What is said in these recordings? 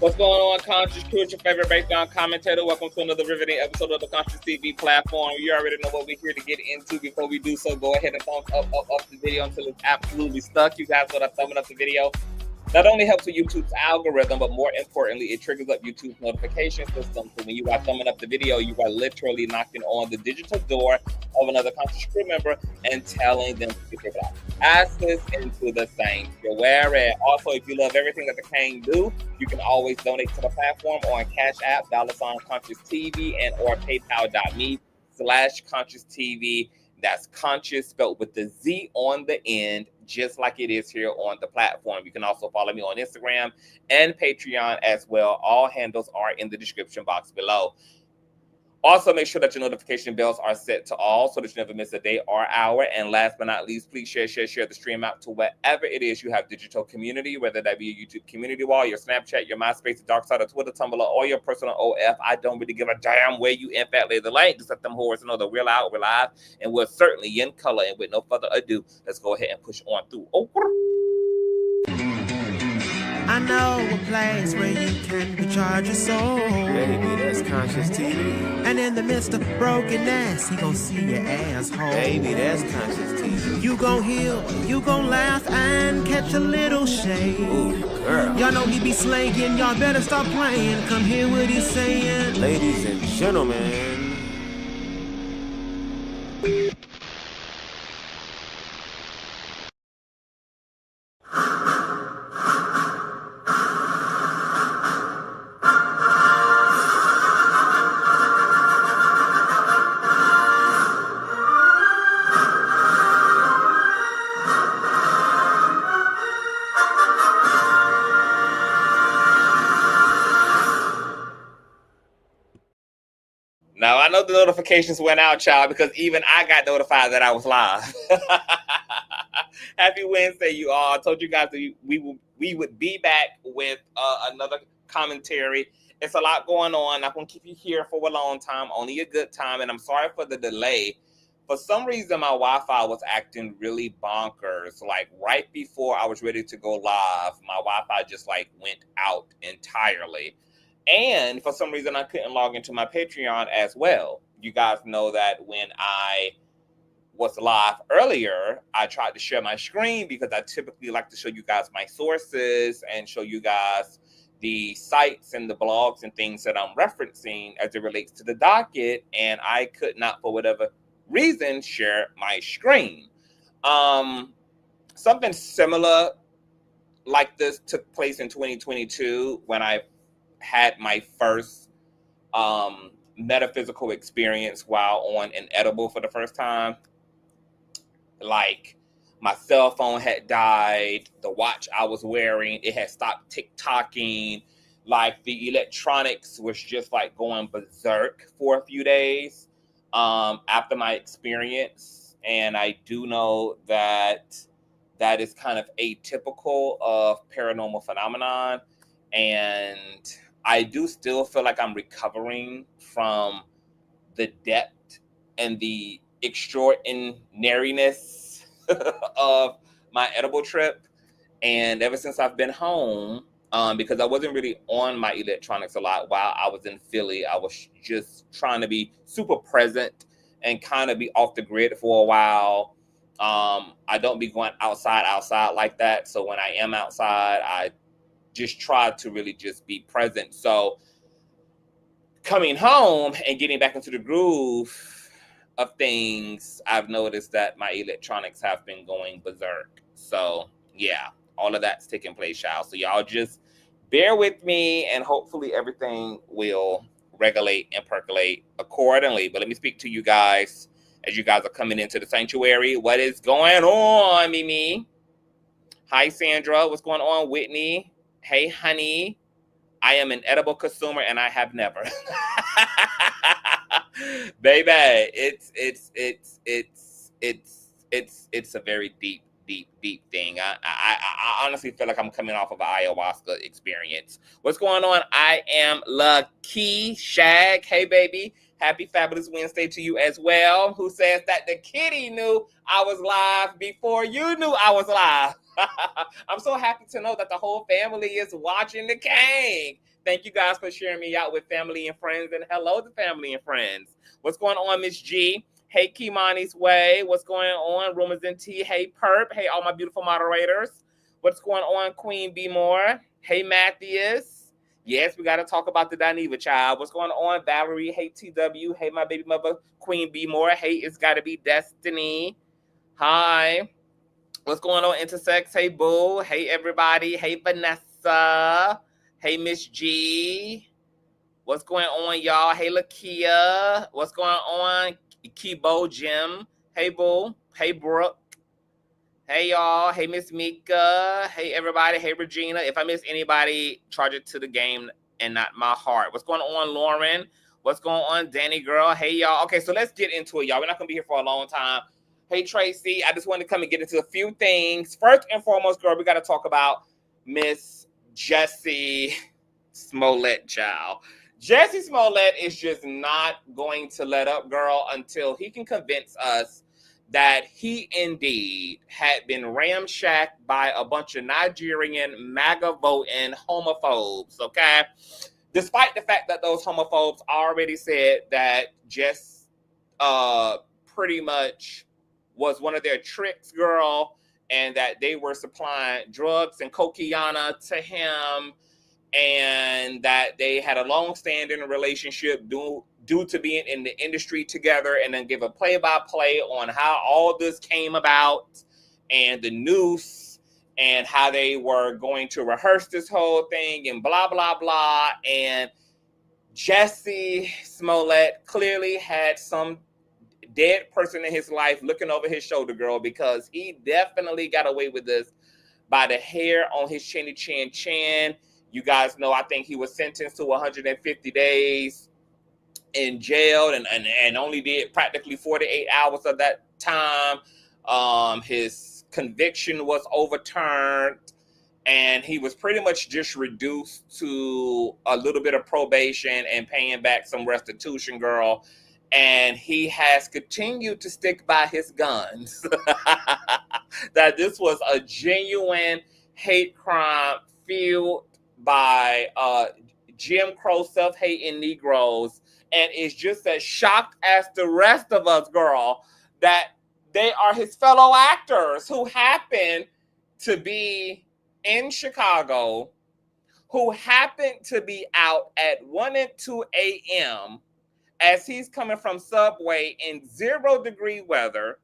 What's going on, Conscious Crew? It's your favorite breakdown commentator. Welcome to another riveting episode of the Consciouztv platform. You already know what we're here to get into. Before we do so, go ahead and thumbs up the video until it's absolutely stuck. You guys know that thumbing up the video not only helps with YouTube's algorithm, but more importantly, it triggers up YouTube's notification system. So when you are thumbing up the video, you are literally knocking on the digital door of another Conscious Crew member and telling them to get their block. Access into the sanctuary. Also, if you love everything that the King do, you can always donate to the platform on Cash App, $Consciouztv, and or PayPal.me/Consciouztv. That's conscious spelled with the Z on the end, just like it is here on the platform. You can also follow me on Instagram and Patreon as well. All handles are in the description box below. Also, make sure that your notification bells are set to all so that you never miss a day or hour. And last but not least, please share the stream out to wherever it is you have digital community, whether that be a YouTube community wall, your Snapchat, your MySpace, the dark side of Twitter, Tumblr, or your personal OF. I don't really give a damn where you in fact lay the link. Just let them whores know that we're out, we're live, and we're certainly in color. And with no further ado, let's go ahead and push on through. I know a place where you can recharge your soul. Baby, that's Consciouztv. And in the midst of brokenness, he gon' see your asshole. Baby, that's Consciouztv. You gon' heal, you gon' laugh and catch a little shade. Ooh, girl. Y'all know he be slaying, y'all better stop playing. Come hear what he's saying. Ladies and gentlemen. Now, I know the notifications went out, child, because even I got notified that I was live. Happy Wednesday, you all. I told you guys that we would be back with another commentary. It's a lot going on. I'm going to keep you here for a long time, only a good time, and I'm sorry for the delay. For some reason, my Wi-Fi was acting really bonkers. Like, right before I was ready to go live, my Wi-Fi just, like, went out entirely. And for some reason, I couldn't log into my Patreon as well. You guys know that when I was live earlier, I tried to share my screen because I typically like to show you guys my sources and show you guys the sites and the blogs and things that I'm referencing as it relates to the docket. And I could not, for whatever reason, share my screen. Something similar like this took place in 2022 when I had my first metaphysical experience while on an edible for the first time. Like, my cell phone had died, the watch I was wearing, it had stopped tick-tocking, like the electronics was just like going berserk for a few days after my experience. And I do know that that is kind of atypical of paranormal phenomenon. And I do still feel like I'm recovering from the depth and the extraordinariness of my edible trip. And ever since I've been home, because I wasn't really on my electronics a lot while I was in Philly, I was just trying to be super present and kind of be off the grid for a while. I don't be going outside like that. So when I am outside, I just try to really just be present. So coming home and getting back into the groove of things, I've noticed that my electronics have been going berserk. So yeah, all of that's taking place, y'all. So y'all just bear with me and hopefully everything will regulate and percolate accordingly. But let me speak to you guys as you guys are coming into the sanctuary. What is going on, Mimi? Hi, Sandra. What's going on, Whitney? Hey, honey, I am an edible consumer and I have never. Baby, it's a very deep thing. I honestly feel like I'm coming off of an ayahuasca experience. What's going on? I am Lucky Shag. Hey, baby. Happy Fabulous Wednesday to you as well. Who says that the kitty knew I was live before you knew I was live. I'm so happy to know that the whole family is watching the King. Thank you guys for sharing me out with family and friends. And hello to family and friends. What's going on, Miss G? Hey, Kimani's Way. What's going on? Rumors and Tea. Hey, Perp. Hey, all my beautiful moderators. What's going on, Queen B. Moore? Hey, Matthias. Yes, we got to talk about the Dineva child. What's going on, Valerie? Hey, TW. Hey, my baby mother, Queen B. Moore. Hey, it's got to be Destiny. Hi. What's going on, Intersex? Hey, Boo. Hey, everybody. Hey, Vanessa. Hey, Miss G. What's going on, y'all? Hey, Lakia. What's going on, Kibo Jim? Hey, Boo. Hey, Brooke. Hey, y'all. Hey, Miss Mika. Hey, everybody. Hey, Regina. If I miss anybody, charge it to the game and not my heart. What's going on, Lauren? What's going on, Danny girl? Hey, y'all. Okay, so let's get into it, y'all. We're not going to be here for a long time. Hey, Tracy. I just wanted to come and get into a few things. First and foremost, girl, we got to talk about Miss Jessie Smollet, child. Jessie Smollet is just not going to let up, girl, until he can convince us that he indeed had been ramshacked by a bunch of Nigerian MAGA voting homophobes, okay? Despite the fact that those homophobes already said that Jess pretty much was one of their tricks, girl, and that they were supplying drugs and cocaine to him, and that they had a long-standing relationship due to being in the industry together, and then give a play-by-play on how all this came about and the noose and how they were going to rehearse this whole thing and blah, blah, blah. And Jussie Smollet clearly had some dead person in his life looking over his shoulder, girl, because he definitely got away with this by the hair on his chinny chin. You guys know, I think he was sentenced to 150 days in jail and only did practically 48 hours of that time. His conviction was overturned, and he was pretty much just reduced to a little bit of probation and paying back some restitution, girl. And he has continued to stick by his guns. That this was a genuine hate crime fueled by Jim Crow self-hating Negroes, and is just as shocked as the rest of us, girl, that they are his fellow actors who happen to be in Chicago, who happen to be out at 1 and 2 a.m. as he's coming from Subway in 0-degree weather,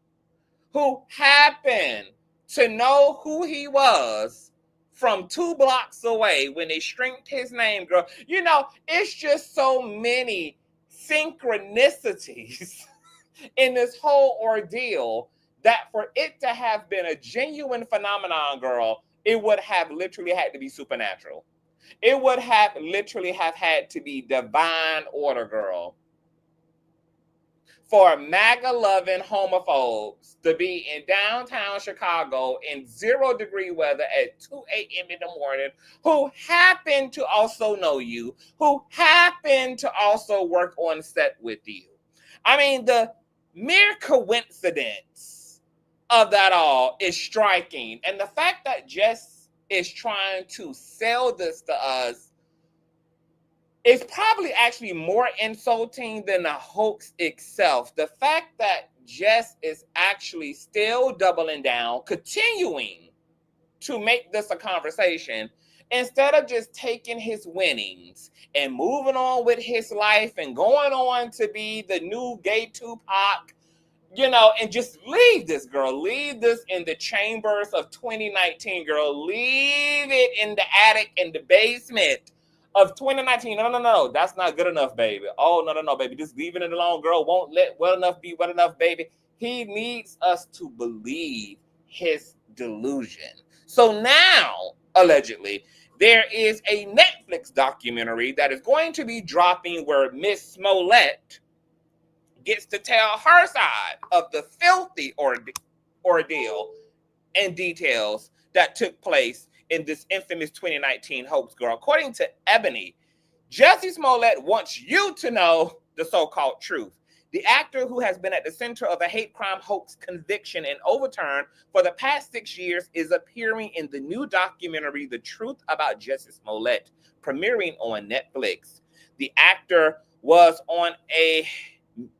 who happen to know who he was from 2 blocks away when they stringed his name, girl. You know, it's just so many synchronicities in this whole ordeal that for it to have been a genuine phenomenon, girl, it would have literally had to be supernatural. It would have literally have had to be divine order, girl, for MAGA-loving homophobes to be in downtown Chicago in 0-degree weather at 2 a.m. in the morning, who happen to also know you, who happen to also work on set with you. I mean, the mere coincidence of that all is striking. And the fact that Jess is trying to sell this to us is probably actually more insulting than the hoax itself. The fact that Jess is actually still doubling down, continuing to make this a conversation, instead of just taking his winnings and moving on with his life and going on to be the new gay Tupac, you know, and just leave this, girl. Leave this in the chambers of 2019, girl. Leave it in the attic, in the basement of 2019. No. That's not good enough, baby. Oh, no, baby. Just leaving it alone, girl. Won't let well enough be well enough, baby. He needs us to believe his delusion. So now, allegedly, there is a Netflix documentary that is going to be dropping where Miss Smollett gets to tell her side of the filthy ordeal and details that took place in this infamous 2019 hoax, girl. According to Ebony, Jussie Smollett wants you to know the so-called truth. The actor, who has been at the center of a hate crime hoax conviction and overturn for the past 6 years, is appearing in the new documentary, The Truth About Jessie Smollet, premiering on Netflix. The actor was on a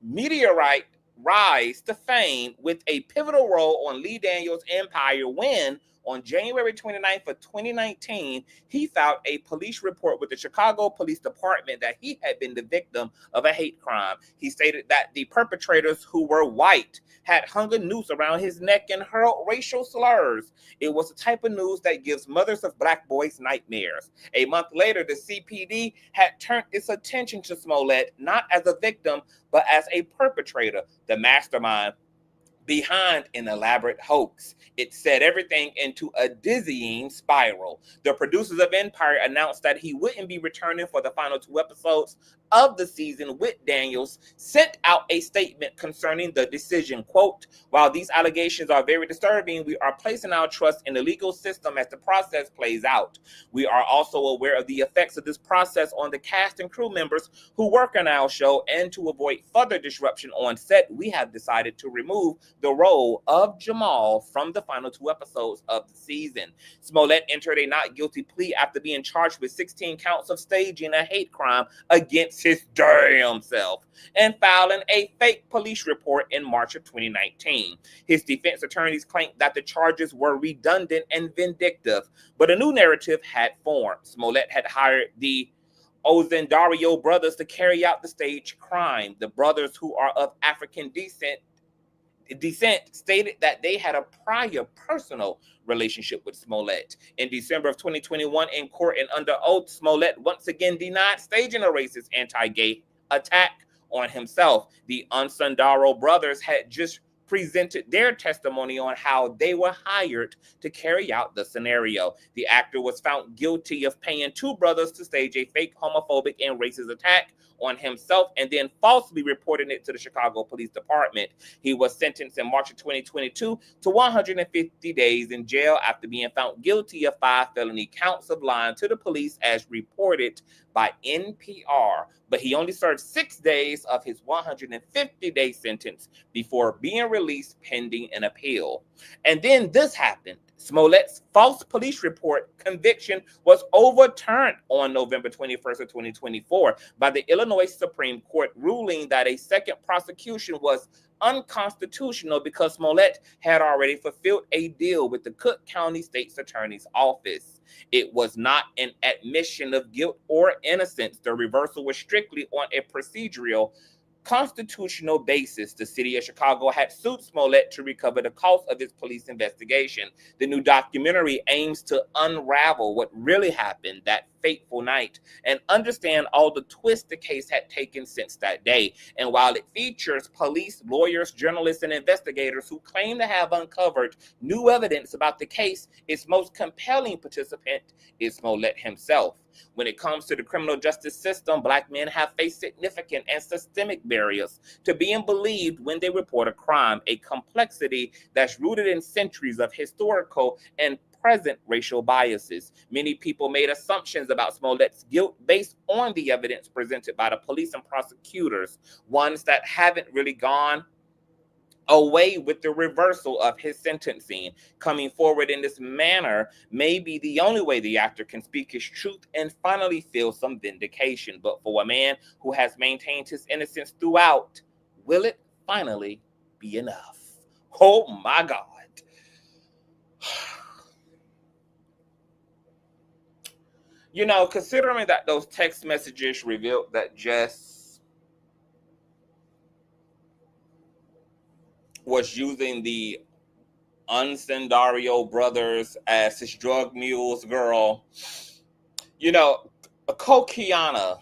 meteorite rise to fame with a pivotal role on Lee Daniels' Empire when, on January 29th of 2019, he filed a police report with the Chicago Police Department that he had been the victim of a hate crime. He stated that the perpetrators, who were white, had hung a noose around his neck and hurled racial slurs. It was the type of news that gives mothers of black boys nightmares. A month later, the CPD had turned its attention to Smollett, not as a victim, but as a perpetrator, the mastermind behind an elaborate hoax. It set everything into a dizzying spiral. The producers of Empire announced that he wouldn't be returning for the final 2 episodes of the season, with Daniels sent out a statement concerning the decision. Quote, "While these allegations are very disturbing, we are placing our trust in the legal system as the process plays out. We are also aware of the effects of this process on the cast and crew members who work on our show, and to avoid further disruption on set, we have decided to remove the role of Jamal from the final 2 episodes of the season." Smollett entered a not guilty plea after being charged with 16 counts of staging a hate crime against his damn self and filing a fake police report in March of 2019. His defense attorneys claimed that the charges were redundant and vindictive, but a new narrative had formed. Smollett had hired the Ozendario brothers to carry out the staged crime. The brothers, who are of African descent, stated that they had a prior personal relationship with Smollett. In December of 2021, in court and under oath, Smollett once again denied staging a racist anti-gay attack on himself. The Unsundaro brothers had just presented their testimony on how they were hired to carry out the scenario. The actor was found guilty of paying 2 brothers to stage a fake homophobic and racist attack on himself and then falsely reporting it to the Chicago Police Department. He was sentenced in March of 2022 to 150 days in jail after being found guilty of 5 felony counts of lying to the police, as reported by NPR. But he only served 6 days of his 150-day sentence before being released pending an appeal. And then this happened. Smollett's false police report conviction was overturned on November 21st of 2024 by the Illinois Supreme Court, ruling that a second prosecution was unconstitutional because Smollett had already fulfilled a deal with the Cook County State's Attorney's Office. It was not an admission of guilt or innocence. The reversal was strictly on a procedural, constitutional basis. The city of Chicago had sued Smollett to recover the cost of his police investigation. The new documentary aims to unravel what really happened that fateful night and understand all the twists the case had taken since that day. And while it features police, lawyers, journalists, and investigators who claim to have uncovered new evidence about the case, its most compelling participant is Smollett himself. When it comes to the criminal justice system, Black men have faced significant and systemic barriers to being believed when they report a crime, a complexity that's rooted in centuries of historical and present racial biases. Many people made assumptions about Smollett's guilt based on the evidence presented by the police and prosecutors, ones that haven't really gone away with the reversal of his sentencing. Coming forward in this manner may be the only way the actor can speak his truth and finally feel some vindication. But for a man who has maintained his innocence throughout, will it finally be enough? Oh my God. You know, considering that those text messages revealed that Jess was using the Uncendario brothers as his drug mules, girl, you know, Kokiana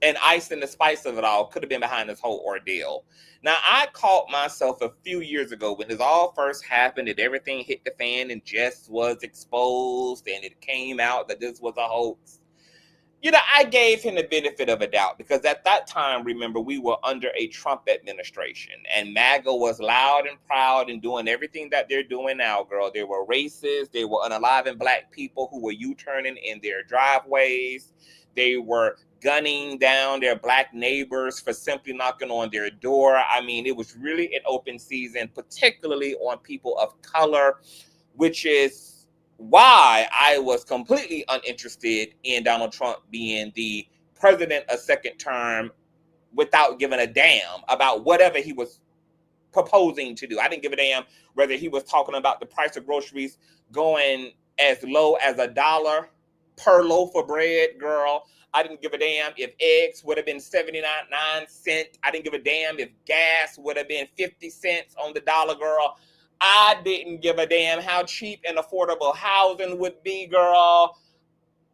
and Ice and the Spice of it all could have been behind this whole ordeal. Now, I caught myself a few years ago when this all first happened and everything hit the fan and Jess was exposed and it came out that this was a hoax. You know, I gave him the benefit of a doubt because at that time, remember, we were under a Trump administration and MAGA was loud and proud and doing everything that they're doing now, girl. They were racist. They were unaliving Black people who were U-turning in their driveways. They were gunning down their black neighbors for simply knocking on their door. I mean, it was really an open season, particularly on people of color, which is why I was completely uninterested in Donald Trump being the president a second term without giving a damn about whatever he was proposing to do. I didn't give a damn whether he was talking about the price of groceries going as low as $1 per loaf of bread, girl. I didn't give a damn if eggs would have been 79 cents. I didn't give a damn if gas would have been 50 cents on the dollar, girl. I didn't give a damn how cheap and affordable housing would be, girl.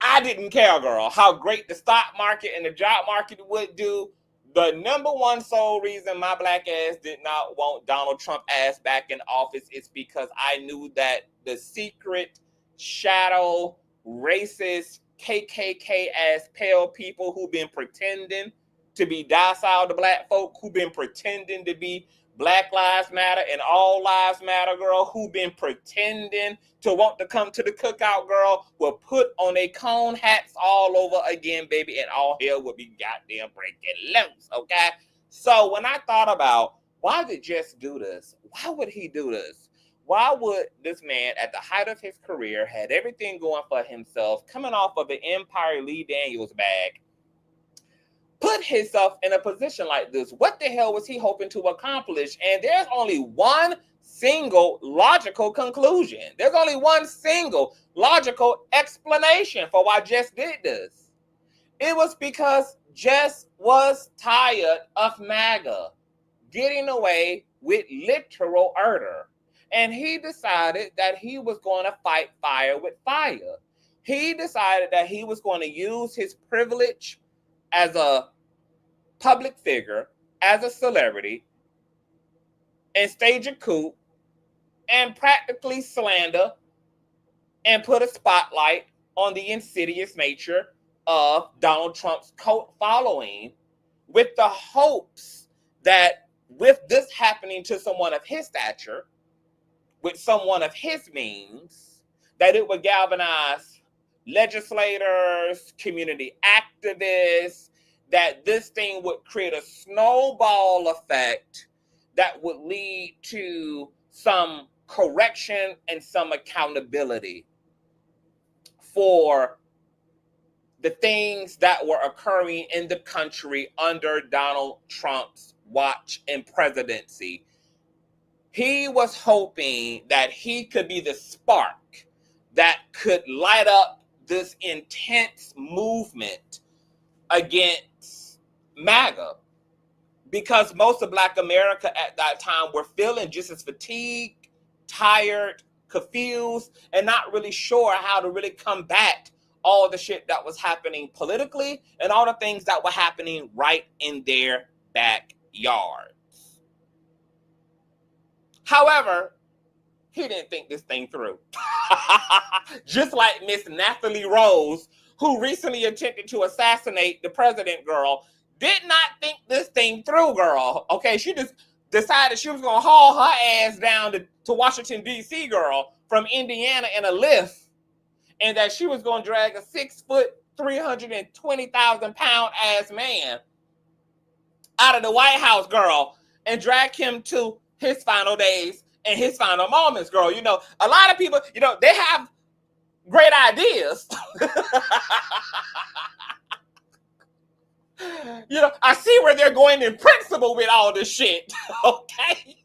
I didn't care, girl, how great the stock market and the job market would do. The number one sole reason my black ass did not want Donald Trump ass back in office is because I knew that the secret, shadow, racist, KKK ass pale people who've been pretending to be docile to black folk, who've been pretending to be Black Lives Matter and All Lives Matter, girl, who've been pretending to want to come to the cookout, girl, will put on their cone hats all over again, baby, and all hell will be goddamn breaking loose, okay? So when I thought about, why did Jess do this? Why would he do this? Why would this man, at the height of his career, had everything going for himself, coming off of an Empire Lee Daniels bag, put himself in a position like this? What the hell was he hoping to accomplish? And there's only one single logical conclusion. There's only one single logical explanation for why Jess did this. It was because Jess was tired of MAGA getting away with literal murder. And he decided that he was going to fight fire with fire. He decided that he was going to use his privilege as a public figure, as a celebrity, and stage a coup and practically slander and put a spotlight on the insidious nature of Donald Trump's cult following, with the hopes that with this happening to someone of his stature, with someone of his means, that it would galvanize legislators, community activists, that this thing would create a snowball effect that would lead to some correction and some accountability for the things that were occurring in the country under Donald Trump's watch and presidency. He was hoping that he could be the spark that could light up this intense movement against MAGA, because most of Black America at that time were feeling just as fatigued, tired, confused, and not really sure how to really combat all the shit that was happening politically and all the things that were happening right in their backyards. However, he didn't think this thing through. Just like Miss Natalie Rose, who recently attempted to assassinate the president, girl, did not think this thing through, girl. Okay, she just decided she was going to haul her ass down to Washington, D.C., girl, from Indiana in a lift, and that she was going to drag a 6 foot, 320,000 pound ass man out of the White House, girl, and drag him to his final days and his final moments, girl. You know, a lot of people, you know, they have great ideas. You know, I see where they're going in principle with all this shit, okay?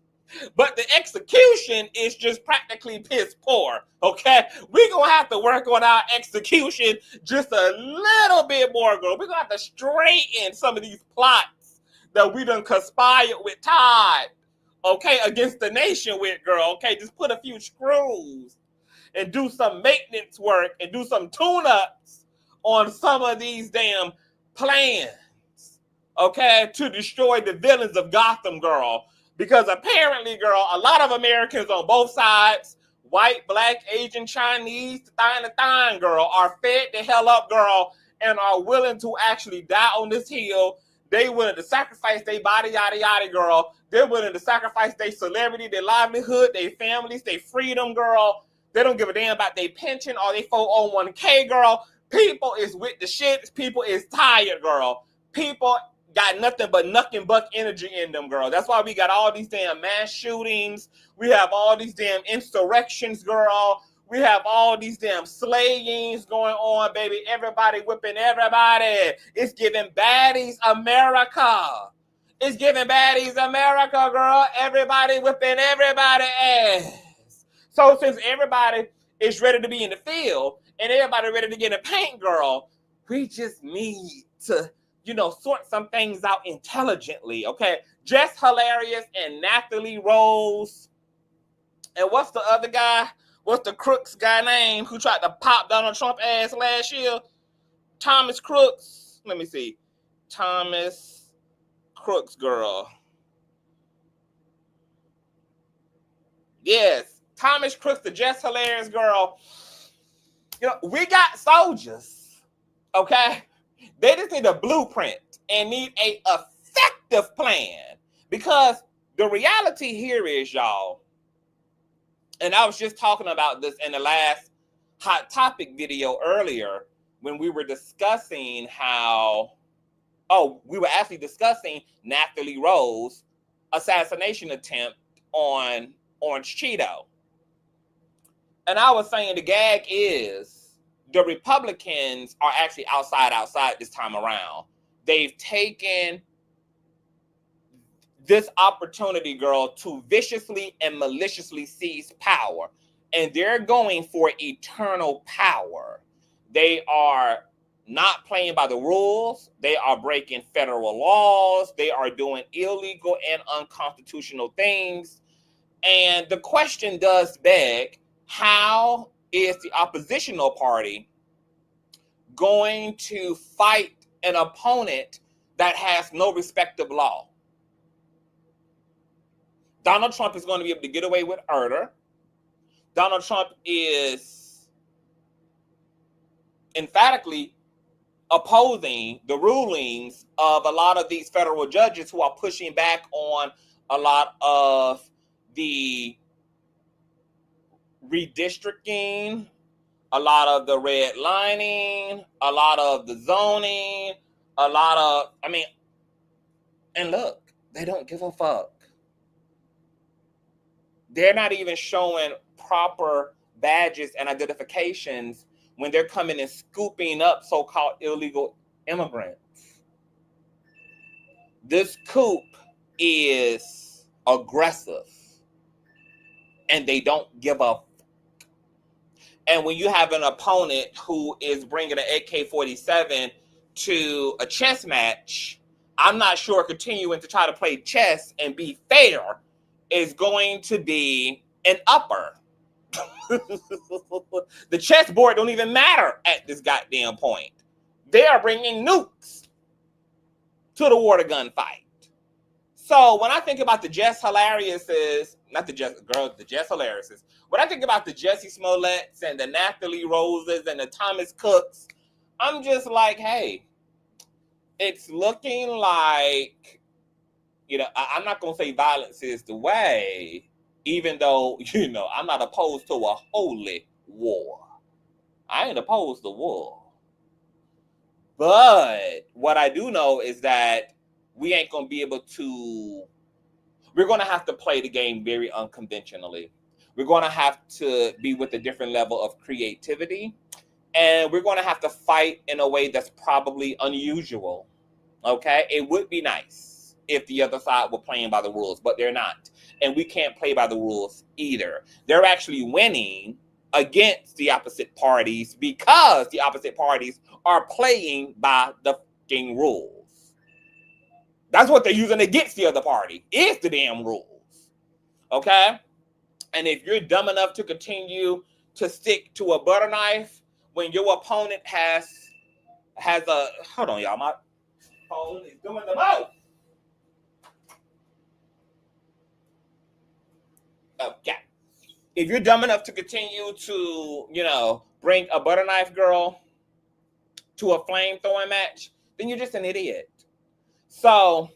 But the execution is just practically piss poor, okay? We're going to have to work on our execution just a little bit more, girl. We're going to have to straighten some of these plots that we done conspired with Todd, okay, against the nation with, girl, okay? Just put a few screws and do some maintenance work and do some tune-ups on some of these damn plans, okay, to destroy the villains of Gotham, girl. Because apparently, girl, a lot of Americans on both sides, white, black, Asian, Chinese, the girl, are fed the hell up, girl, and are willing to actually die on this hill. They willing to sacrifice their body, yada, yada, girl. They're willing to sacrifice their celebrity, their livelihood, their families, their freedom, girl. They don't give a damn about their pension or their 401k, girl. People is with the shits. People is tired, girl. People got nothing but nuck and buck energy in them, girl. That's why we got all these damn mass shootings. We have all these damn insurrections, girl. We have all these damn slayings going on, baby. Everybody whipping everybody. It's giving baddies America. It's giving baddies America, girl. Everybody whipping everybody ass. So since everybody is ready to be in the field and everybody ready to get in the paint, girl, we just need to, sort some things out intelligently, okay? Jessie Hilarious and Natalie Rose. And what's the other guy? What's the Crooks guy name who tried to pop Donald Trump ass last year? Thomas Crooks. Let me see. Thomas Crooks, girl. Yes. Thomas Crooks, the Jessie Hilarious girl. We got soldiers, okay? They just need a blueprint and need a effective plan, because the reality here is, y'all, and I was just talking about this in the last Hot Topic video earlier when we were discussing we were actually discussing Natalie Rose's assassination attempt on Orange Cheeto. And I was saying the gag is the Republicans are actually outside this time around. They've taken this opportunity, girl, to viciously and maliciously seize power. And they're going for eternal power. They are not playing by the rules. They are breaking federal laws. They are doing illegal and unconstitutional things. And the question does beg, how is the oppositional party going to fight an opponent that has no respect of law? Donald Trump is going to be able to get away with murder. Donald Trump is emphatically opposing the rulings of a lot of these federal judges who are pushing back on a lot of the redistricting, a lot of the redlining, a lot of the zoning, and look, they don't give a fuck. They're not even showing proper badges and identifications when they're coming and scooping up so-called illegal immigrants. This coup is aggressive, and they don't give a fuck. And when you have an opponent who is bringing an AK-47 to a chess match, I'm not sure continuing to try to play chess and be fair is going to be an upper. The chessboard don't even matter at this goddamn point. They are bringing nukes to the water gun fight. So when I think about the Jessie Hilariouses, the Jessie Hilariouses, when I think about the Jussie Smollets and the Natalie Roses and the Thomas Cooks, I'm just like, hey, it's looking like, I'm not going to say violence is the way, even though, I'm not opposed to a holy war. I ain't opposed to war. But what I do know is that we ain't going to be able to, we're going to have to play the game very unconventionally. We're going to have to be with a different level of creativity. And we're going to have to fight in a way that's probably unusual. Okay? It would be nice if the other side were playing by the rules, but they're not. And we can't play by the rules either. They're actually winning against the opposite parties because the opposite parties are playing by the fucking rules. That's what they're using against the other party, is the damn rules. Okay? And if you're dumb enough to continue to stick to a butter knife when your opponent has a, hold on, y'all, my phone is doing the most. Okay. If you're dumb enough to continue to, bring a butter knife girl to a flame throwing match, then you're just an idiot. So,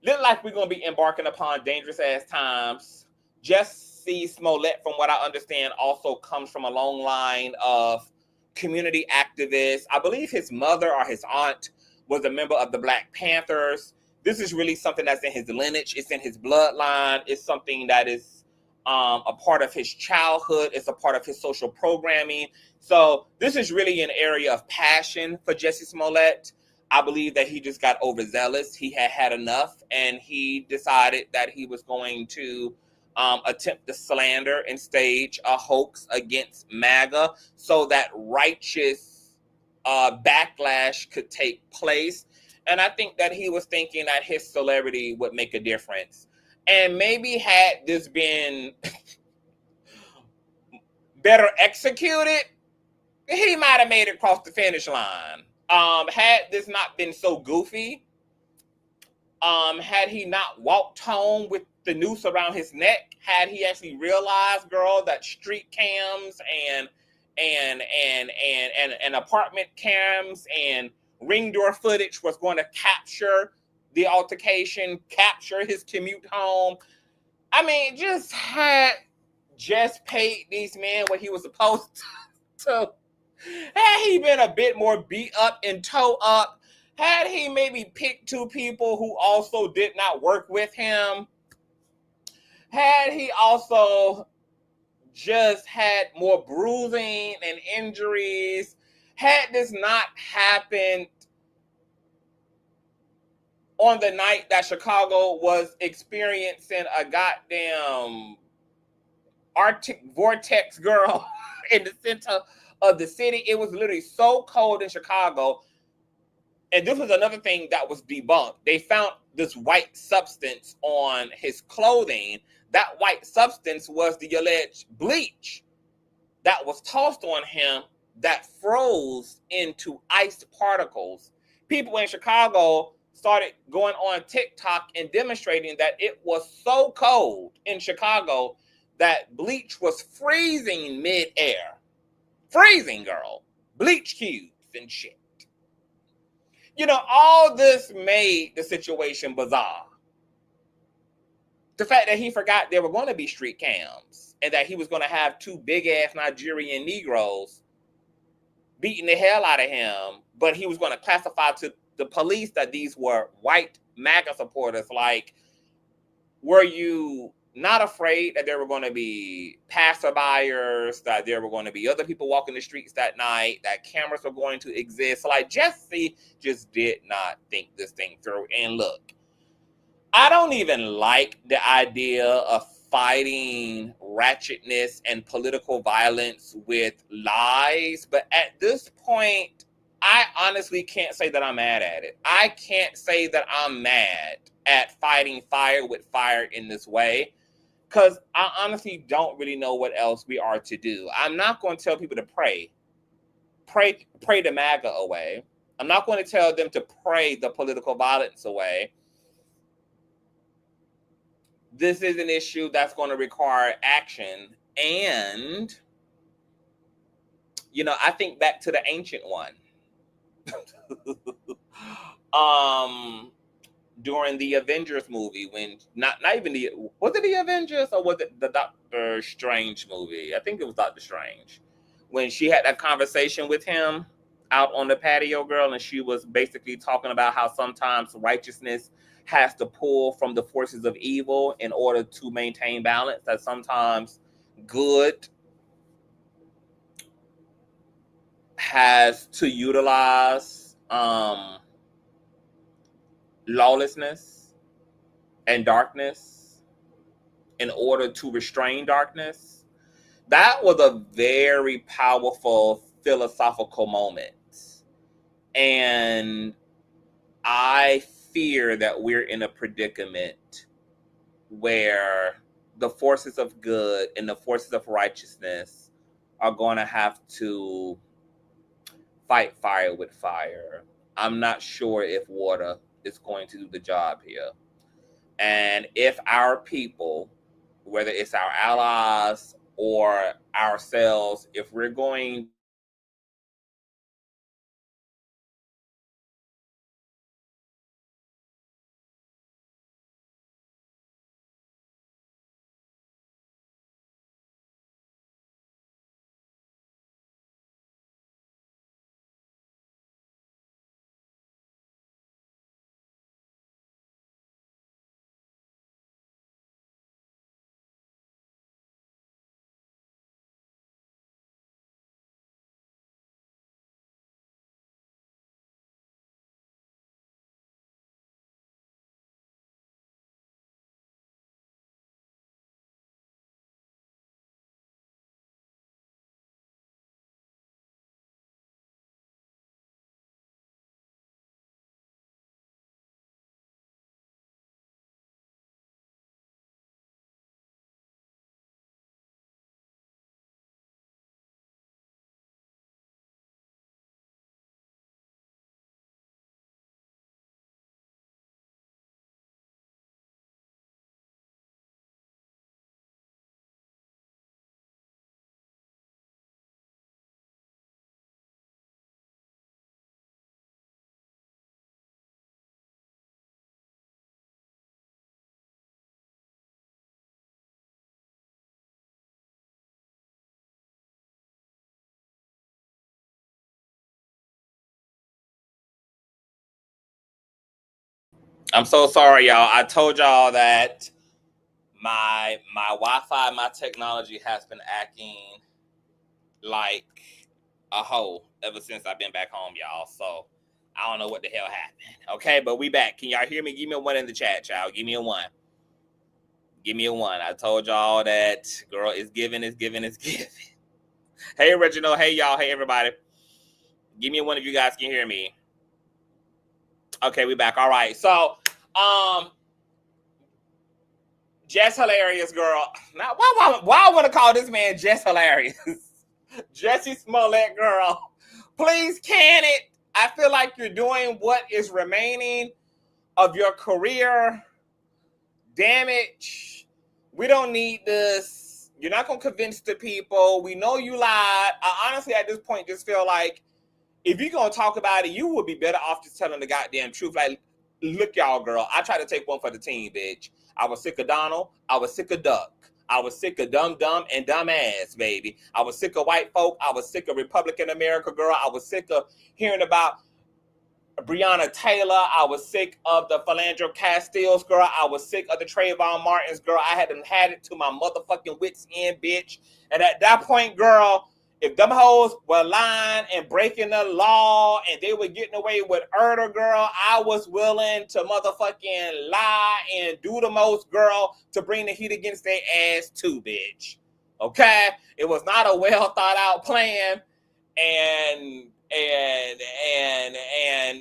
look like we're going to be embarking upon dangerous ass times. Jessie Smollet, from what I understand, also comes from a long line of community activist. I believe his mother or his aunt was a member of the Black Panthers. This is really something that's in his lineage. It's in his bloodline. It's something that is a part of his childhood. It's a part of his social programming. So this is really an area of passion for Jussie Smollet. I believe that he just got overzealous. He had had enough, and he decided that he was going to attempt to slander and stage a hoax against MAGA so that righteous backlash could take place. And I think that he was thinking that his celebrity would make a difference. And maybe had this been better executed, he might have made it across the finish line. Had this not been so goofy, had he not walked home with the noose around his neck, had he actually realized, girl, that street cams and apartment cams and ring door footage was going to capture the altercation, capture his commute home. I mean, just paid these men what he was supposed to. Had he been a bit more beat up and toe up, had he maybe picked two people who also did not work with him, had he also just had more bruising and injuries, had this not happened on the night that Chicago was experiencing a goddamn Arctic vortex, girl, in the center of the city. It was literally so cold in Chicago. And this was another thing that was debunked. They found this white substance on his clothing. That white substance was the alleged bleach that was tossed on him that froze into ice particles. People in Chicago started going on TikTok and demonstrating that it was so cold in Chicago that bleach was freezing mid-air. Freezing, girl. Bleach cubes and shit. You know, all this made the situation bizarre. The fact that he forgot there were going to be street cams and that he was going to have two big-ass Nigerian Negroes beating the hell out of him, but he was going to classify to the police that these were white MAGA supporters. Like, were you not afraid that there were going to be passerbyers, that there were going to be other people walking the streets that night, that cameras were going to exist? Like, Jussie just did not think this thing through. And look, I don't even like the idea of fighting ratchetness and political violence with lies, but at this point, I honestly can't say that I'm mad at it. I can't say that I'm mad at fighting fire with fire in this way, because I honestly don't really know what else we are to do. I'm not going to tell people to pray the MAGA away. I'm not going to tell them to pray the political violence away. This is an issue that's going to require action. And, you know, I think back to the ancient one. During the Avengers movie, when not even was it the Avengers or was it the Doctor Strange movie? I think it was Doctor Strange, when she had that conversation with him out on the patio, girl, and she was basically talking about how sometimes righteousness has to pull from the forces of evil in order to maintain balance, that sometimes good has to utilize lawlessness and darkness in order to restrain darkness. That was a very powerful philosophical moment. And I fear that we're in a predicament where the forces of good and the forces of righteousness are going to have to fight fire with fire. I'm not sure if water is going to do the job here. And if our people, whether it's our allies or ourselves, if we're going I'm so sorry, y'all. I told y'all that my Wi-Fi, my technology has been acting like a hoe ever since I've been back home, y'all. So I don't know what the hell happened. Okay, but we back. Can y'all hear me? Give me a 1 in the chat, y'all. Give me a 1. Give me a 1. I told y'all that, girl, it's giving, it's giving, it's giving. Hey, Reginald. Hey, y'all. Hey, everybody. Give me a 1 if you guys can hear me. Okay, we back. All right. So, Jess Hilarious, girl. Now, why I want to call this man Jess Hilarious? Jessie Smollet, girl. Please can it. I feel like you're doing what is remaining of your career damage. We don't need this. You're not going to convince the people. We know you lied. I honestly, at this point, just feel like if you're going to talk about it, you would be better off just telling the goddamn truth. Like, look, y'all, girl, I tried to take one for the team, bitch. I was sick of Donald. I was sick of Duck. I was sick of dumb and dumbass, baby. I was sick of white folk. I was sick of Republican America, girl. I was sick of hearing about Breonna Taylor. I was sick of the Philandro Castiles, girl. I was sick of the Trayvon Martins, girl. I hadn't had it to my motherfucking wits end, bitch. And at that point, girl, if them hoes were lying and breaking the law and they were getting away with murder, girl, I was willing to motherfucking lie and do the most, girl, to bring the heat against their ass too, bitch. Okay? It was not a well thought out plan, and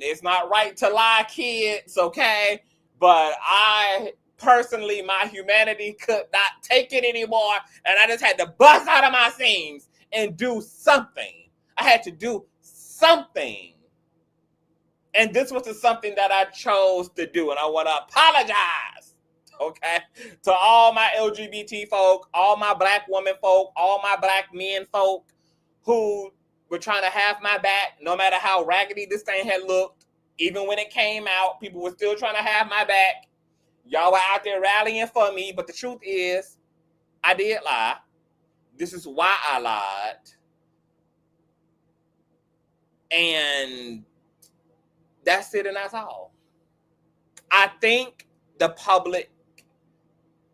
it's not right to lie, kids, okay? But I personally, my humanity could not take it anymore, and I just had to bust out of my seams and do something. I had to do something. And this was something that I chose to do. And I want to apologize, okay, to all my LGBT folk, all my black woman folk, all my black men folk who were trying to have my back, no matter how raggedy this thing had looked. Even when it came out, people were still trying to have my back. Y'all were out there rallying for me. But the truth is, I did lie. This is why I lied. And that's it, and that's all. I think the public,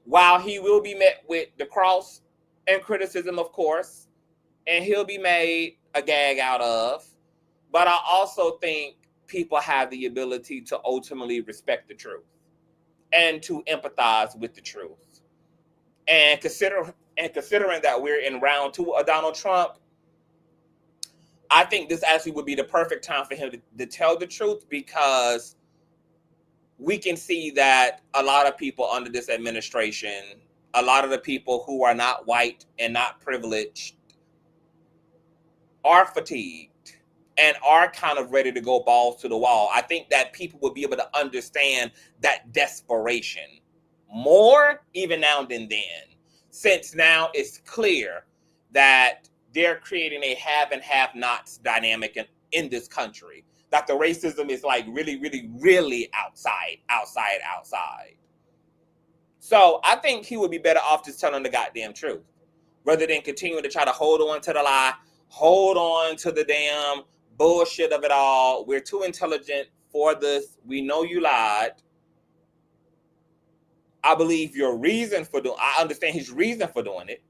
while he will be met with the cross and criticism, of course, and he'll be made a gag out of, but I also think people have the ability to ultimately respect the truth and to empathize with the truth. And considering that we're in round 2 of Donald Trump, I think this actually would be the perfect time for him to tell the truth, because we can see that a lot of people under this administration, a lot of the people who are not white and not privileged, are fatigued and are kind of ready to go balls to the wall. I think that people will be able to understand that desperation more even now than then, since now it's clear that they're creating a have and have nots dynamic in this country, that the racism is like really, really, really outside. So I think he would be better off just telling the goddamn truth rather than continuing to try to hold on to the lie, hold on to the damn bullshit of it all. We're too intelligent for this. We know you lied. I believe your reason for doing, I understand his reason for doing it.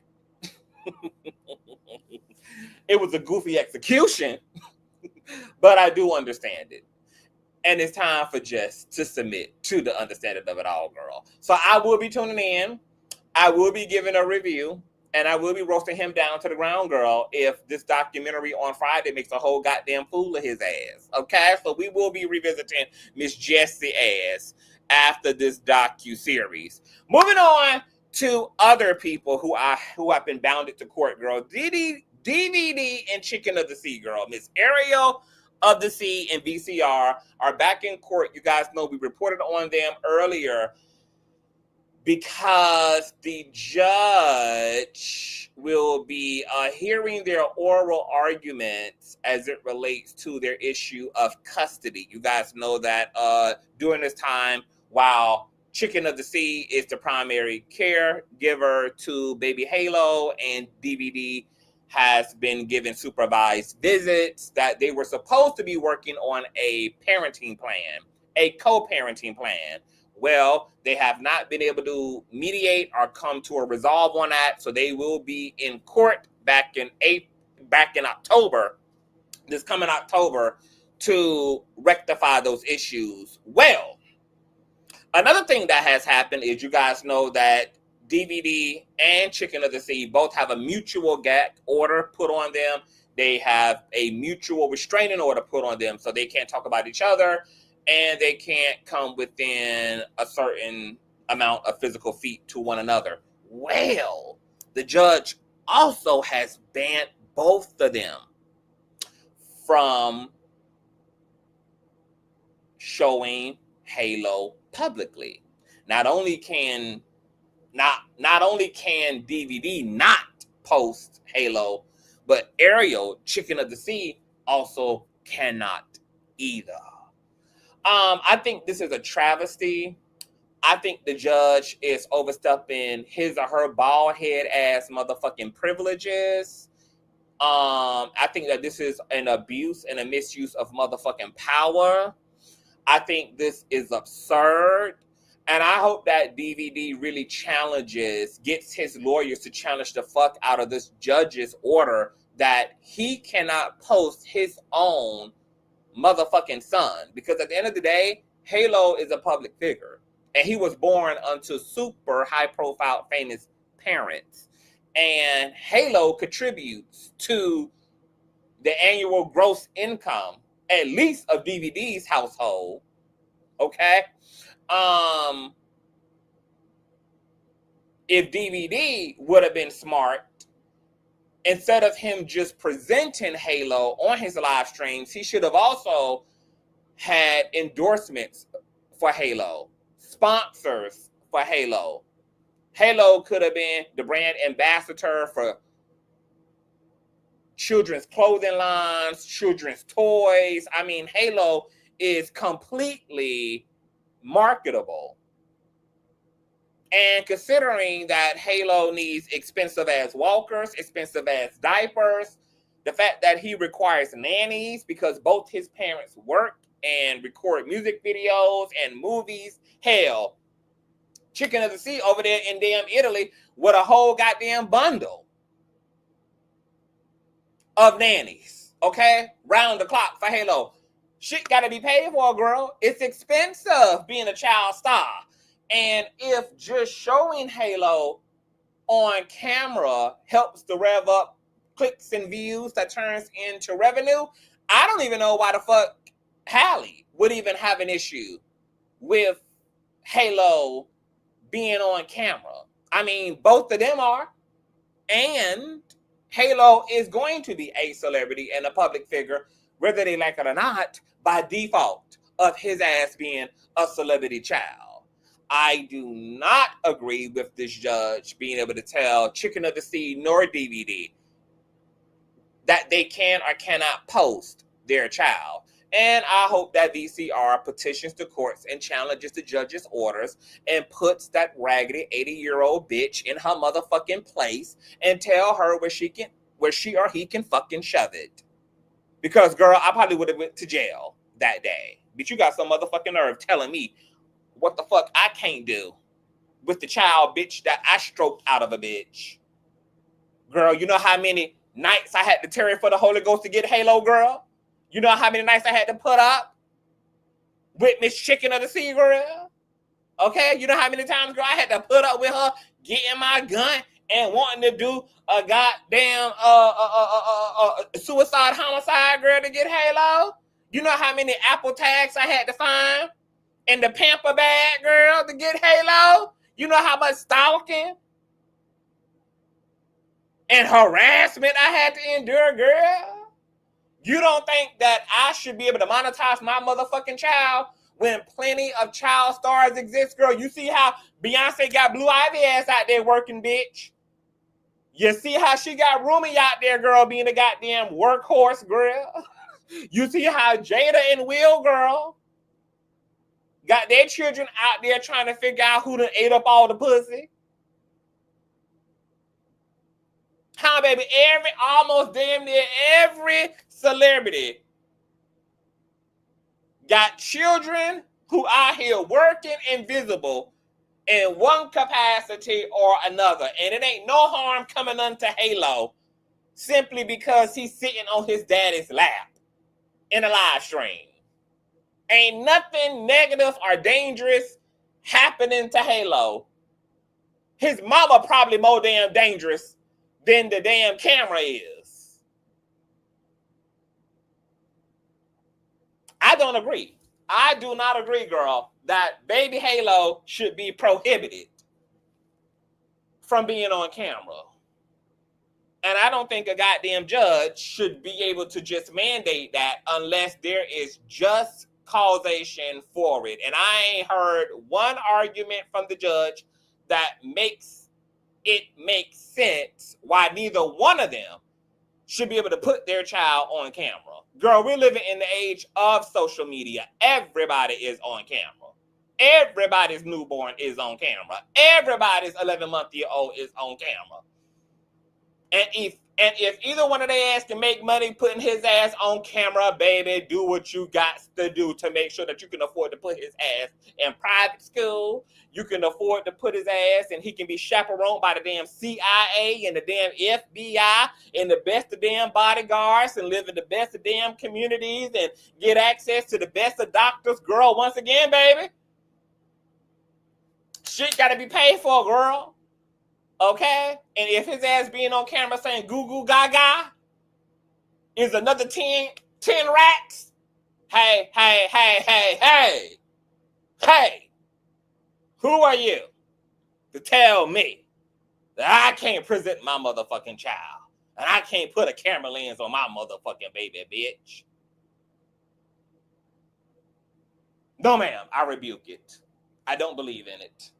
It was a goofy execution, but I do understand it. And it's time for Jess to submit to the understanding of it all, girl. So I will be tuning in. I will be giving a review, and I will be roasting him down to the ground, girl, if this documentary on Friday makes a whole goddamn fool of his ass. Okay? So we will be revisiting Miss Jessie ass after this docu-series. Moving on to other people who have been bounded to court, girl. DVD and Chicken of the Sea, girl. Miss Ariel of the Sea and VCR are back in court. You guys know we reported on them earlier because the judge will be hearing their oral arguments as it relates to their issue of custody. You guys know that during this time, while Chicken of the Sea is the primary caregiver to baby Halo, and DVD has been given supervised visits, that they were supposed to be working on a parenting plan a co-parenting plan. Well, they have not been able to mediate or come to a resolve on that, so they will be in court back in October, this coming October, to rectify those issues. Well, another thing that has happened is, you guys know that DVD and Chicken of the Sea both have a mutual gag order put on them. They have a mutual restraining order put on them, so they can't talk about each other, and they can't come within a certain amount of physical feet to one another. Well, the judge also has banned both of them from showing Halo publicly. Not only can DVD not post Halo, but Ariel, Chicken of the Sea, also cannot either. I think this is a travesty. I think the judge is overstepping his or her bald head ass motherfucking privileges. I think that this is an abuse and a misuse of motherfucking power. I think this is absurd. And I hope that DVD really gets his lawyers to challenge the fuck out of this judge's order that he cannot post his own motherfucking son. Because at the end of the day, Halo is a public figure. And he was born unto super high profile famous parents. And Halo contributes to the annual gross income, at least of DVD's household. Okay? If DVD would have been smart, instead of him just presenting Halo on his live streams, he should have also had endorsements for Halo, sponsors for Halo. Halo could have been the brand ambassador for children's clothing lines, children's toys. I mean, Halo is completely marketable. And considering that Halo needs expensive ass walkers, expensive ass diapers, the fact that he requires nannies because both his parents work and record music videos and movies. Hell, Chicken of the Sea over there in damn Italy with a whole goddamn bundle of nannies, okay? Round the clock for Halo. Shit gotta be paid for, girl. It's expensive being a child star. And if just showing Halo on camera helps to rev up clicks and views that turns into revenue, I don't even know why the fuck Halle would even have an issue with Halo being on camera. I mean, both of them are. And Halo is going to be a celebrity and a public figure, whether they like it or not, by default of his ass being a celebrity child. I do not agree with this judge being able to tell Chicken of the Sea nor DVD that they can or cannot post their child. And I hope that VCR petitions the courts and challenges the judge's orders and puts that raggedy 80-year-old bitch in her motherfucking place and tell her where she or he can fucking shove it. Because, girl, I probably would have went to jail that day. But you got some motherfucking nerve telling me what the fuck I can't do with the child bitch that I stroked out of a bitch. Girl, you know how many nights I had to tarry for the Holy Ghost to get Halo, girl? You know how many nights I had to put up with Miss Chicken of the Sea, girl? Okay? You know how many times, girl, I had to put up with her getting my gun and wanting to do a goddamn suicide homicide, girl, to get Halo? You know how many Apple tags I had to find in the pamper bag, girl, to get Halo? You know how much stalking and harassment I had to endure, girl? You don't think that I should be able to monetize my motherfucking child when plenty of child stars exist, girl? You see how Beyonce got Blue Ivy ass out there working, bitch? You see how she got Rumi out there, girl, being a goddamn workhorse, girl? You see how Jada and Will, girl, got their children out there trying to figure out who done ate up all the pussy? How, baby, almost damn near every celebrity got children who out here working invisible in one capacity or another. And it ain't no harm coming unto Halo simply because he's sitting on his daddy's lap in a live stream. Ain't nothing negative or dangerous happening to Halo. His mama probably more damn dangerous than the damn camera is. I don't agree. I do not agree, girl, that baby Halo should be prohibited from being on camera. And I don't think a goddamn judge should be able to just mandate that unless there is just causation for it. And I ain't heard one argument from the judge that makes it make sense why neither one of them should be able to put their child on camera. Girl, we're living in the age of social media. Everybody is on camera. Everybody's newborn is on camera. Everybody's 11-month-old is on camera. And if either one of their ass can make money putting his ass on camera, baby, do what you got to do to make sure that you can afford to put his ass in private school. You can afford to put his ass and he can be chaperoned by the damn CIA and the damn FBI and the best of damn bodyguards and live in the best of damn communities and get access to the best of doctors. Girl, once again, baby, shit got to be paid for, girl. Okay? And if his ass being on camera saying goo goo gaga is another 10 racks, hey, who are you to tell me that I can't present my motherfucking child and I can't put a camera lens on my motherfucking baby, bitch? No, ma'am, I rebuke it. I don't believe in it.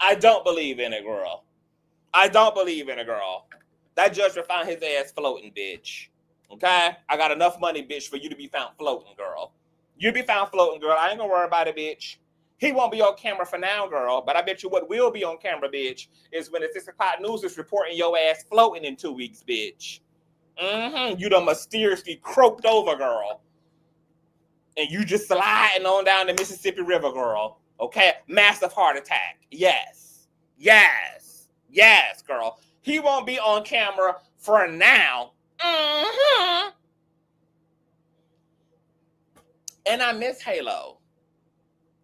I don't believe in it, girl. I don't believe in it, girl. That judge will find his ass floating, bitch. Okay? I got enough money, bitch, for you to be found floating, girl. You be found floating, girl. I ain't gonna worry about it, bitch. He won't be on camera for now, girl. But I bet you what will be on camera, bitch, is when the 6 o'clock news is reporting your ass floating in 2 weeks, bitch. You done mysteriously croaked over, girl. And you just sliding on down the Mississippi River, girl. Okay, massive heart attack. Yes, girl. He won't be on camera for now. And I miss Halo.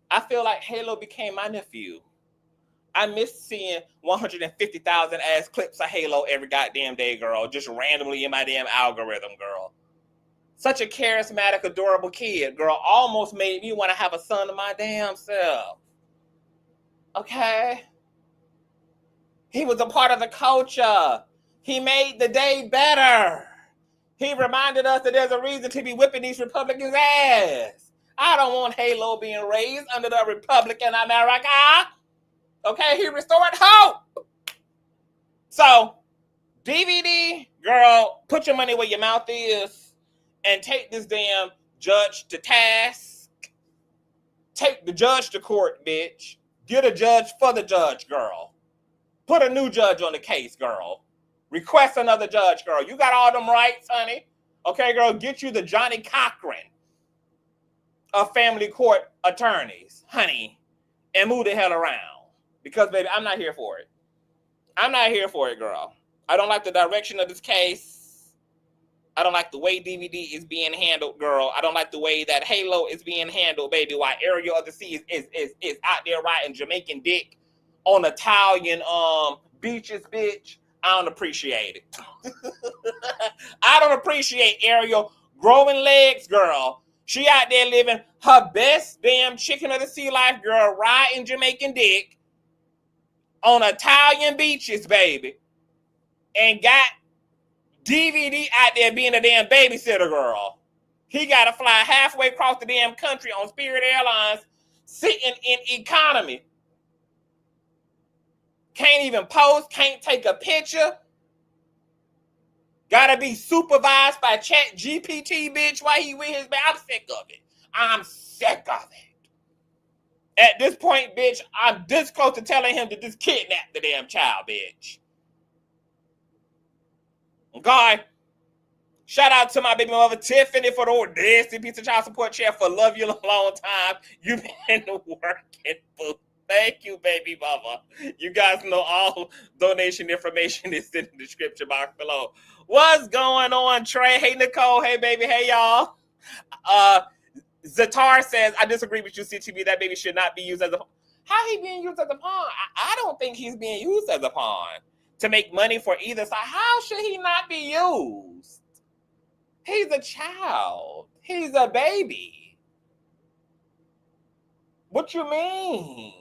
I feel like Halo became my nephew. I miss seeing 150,000 ass clips of Halo every goddamn day, girl. Just randomly in my damn algorithm, girl. Such a charismatic, adorable kid, girl. Almost made me want to have a son of my damn self. Okay? He was a part of the culture. He made the day better. He reminded us that there's a reason to be whipping these Republicans' ass. I don't want Halo being raised under the Republican America. Okay? He restored hope. So, DVD, girl, put your money where your mouth is. And take this damn judge to task. Take the judge to court, bitch. Get a judge for the judge, girl. Put a new judge on the case, girl. Request another judge, girl. You got all them rights, honey. Okay, girl, get you the Johnny Cochran of family court attorneys, honey, and move the hell around. Because, baby, I'm not here for it. I'm not here for it, girl. I don't like the direction of this case. I don't like the way DVD is being handled, girl. I don't like the way that Halo is being handled, baby. While Ariel of the Sea is out there riding Jamaican dick on Italian beaches, bitch. I don't appreciate it. I don't appreciate Ariel growing legs, girl. She out there living her best damn chicken of the sea life, girl, riding Jamaican dick on Italian beaches, baby. And got DVD out there being a damn babysitter, girl. He got to fly halfway across the damn country on Spirit Airlines, sitting in economy. Can't even post, can't take a picture. Got to be supervised by Chat GPT, bitch, while he with his baby. I'm sick of it. I'm sick of it. At this point, bitch, I'm this close to telling him to just kidnap the damn child, bitch. Okay? Shout out to my baby mother, Tiffany, for the audacity piece of child support check for love you a long time. You've been working, boo. Thank you, baby mama. You guys know all donation information is in the description box below. What's going on, Trey? Hey, Nicole. Hey, baby. Hey, y'all. Zatar says, I disagree with you, CTV. That baby should not be used as a... How he being used as a pawn? I don't think he's being used as a pawn to make money for either side. How should he not be used? He's a child. He's a baby. What you mean?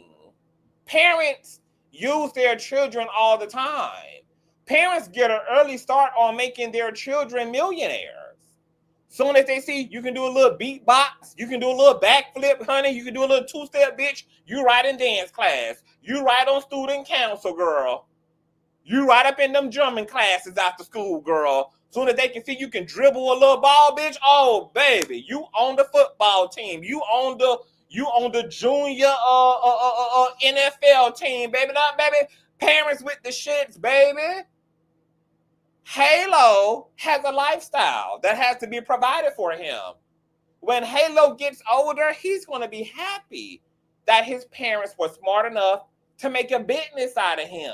Parents use their children all the time. Parents get an early start on making their children millionaires. Soon as they see you can do a little beatbox, you can do a little backflip, honey, you can do a little two-step, bitch, you right in dance class. You right on student council, girl. You right up in them drumming classes after school, girl. Soon as they can see you can dribble a little ball, bitch, oh, baby, you on the football team. You on the junior NFL team, baby. Not baby. Parents with the shits, baby. Halo has a lifestyle that has to be provided for him. When Halo gets older, he's going to be happy that his parents were smart enough to make a business out of him.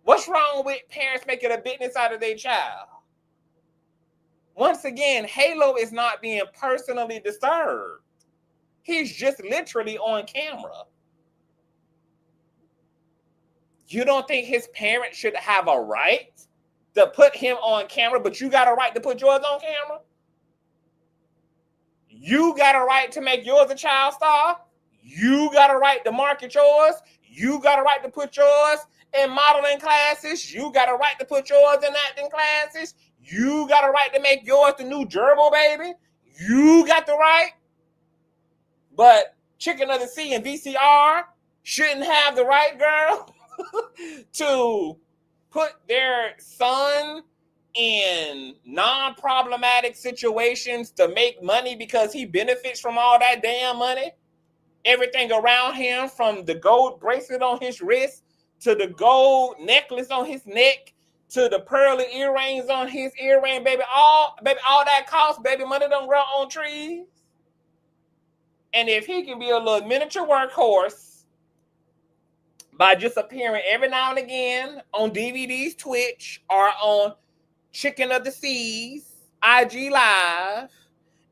What's wrong with parents making a business out of their child? Once again, Halo is not being personally disturbed. He's just literally on camera. You don't think his parents should have a right to put him on camera, but you got a right to put yours on camera? You got a right to make yours a child star? You got a right to market yours? You got a right to put yours in modeling classes? You got a right to put yours in acting classes? You got a right to make yours the new gerbil, baby? You got the right? But Chicken of the Sea and VCR shouldn't have the right, girl, to put their son in non-problematic situations to make money because he benefits from all that damn money. Everything around him, from the gold bracelet on his wrist to the gold necklace on his neck to the pearly earrings on his earring, baby, all that costs, baby, money don't grow on trees. And if he can be a little miniature workhorse by just appearing every now and again on DVD's Twitch or on Chicken of the Seas, IG Live,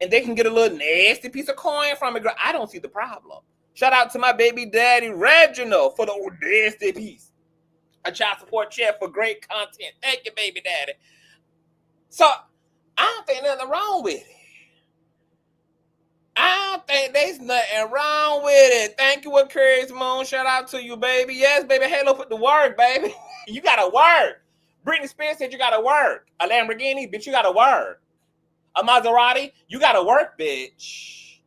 and they can get a little nasty piece of coin from it, girl, I don't see the problem. Shout out to my baby daddy, Reginald, for the nasty piece. A child support check for great content. Thank you, baby daddy. So, I don't think nothing wrong with it. I don't think there's nothing wrong with it. Thank you, Aquarius Moon. Shout out to you, baby. Yes, baby. Halo put the work, baby. You got to work. Britney Spears said you got to work. A Lamborghini, bitch, you got to work. A Maserati, you got to work, bitch.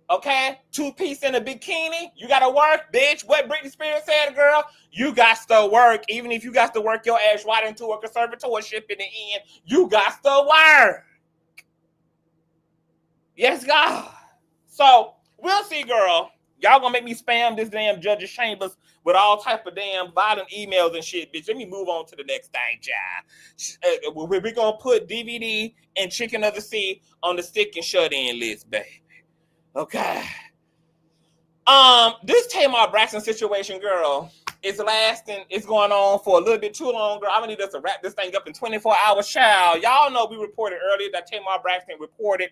Okay? Two-piece in a bikini, you got to work, bitch. What Britney Spears said, girl, you got to work. Even if you got to work your ass right into a conservatorship in the end, you got to work. Yes, God. So, we'll see, girl. Y'all gonna make me spam this damn judge's chambers with all type of damn violent emails and shit, bitch. Let me move on to the next thing, child. We're gonna put DVD and Chicken of the Sea on the stick and shut-in list, baby. Okay. This Tamar Braxton situation, girl, is lasting. It's going on for a little bit too long, girl. I'm gonna need us to wrap this thing up in 24 hours, child. Y'all know we reported earlier that Tamar Braxton reported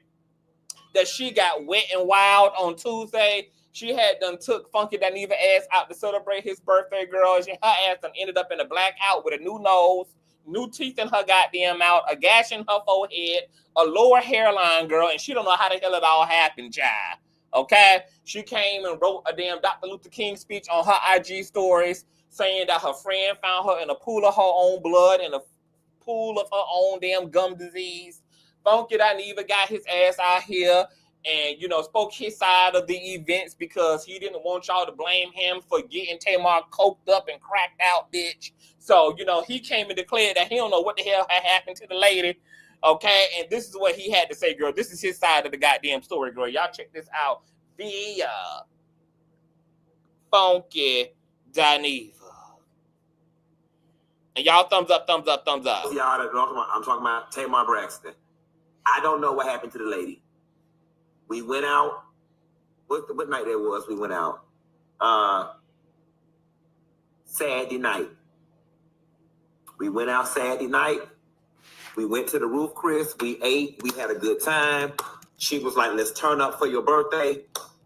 that she got wet and wild on Tuesday. She had done took Funky Dineva ass out to celebrate his birthday, girl. Her ass done ended up in a blackout with a new nose, new teeth in her goddamn mouth, a gash in her forehead, a lower hairline, girl, and she don't know how the hell it all happened, child. Okay? She came and wrote a damn Dr. Luther King speech on her IG stories saying that her friend found her in a pool of her own blood, in a pool of her own damn gum disease. Funky Dineva got his ass out here and, spoke his side of the events because he didn't want y'all to blame him for getting Tamar coked up and cracked out, bitch. So, he came and declared that he don't know what the hell had happened to the lady, okay? And this is what he had to say, girl. This is his side of the goddamn story, girl. Y'all check this out via Funky Dineva. And y'all thumbs up, thumbs up, thumbs up. Y'all that I'm talking about Tamar Braxton. I don't know what happened to the lady. We went out. What night that was? We went out. Saturday night. We went out Saturday night. We went to the Roof Chris. We ate. We had a good time. She was like, let's turn up for your birthday.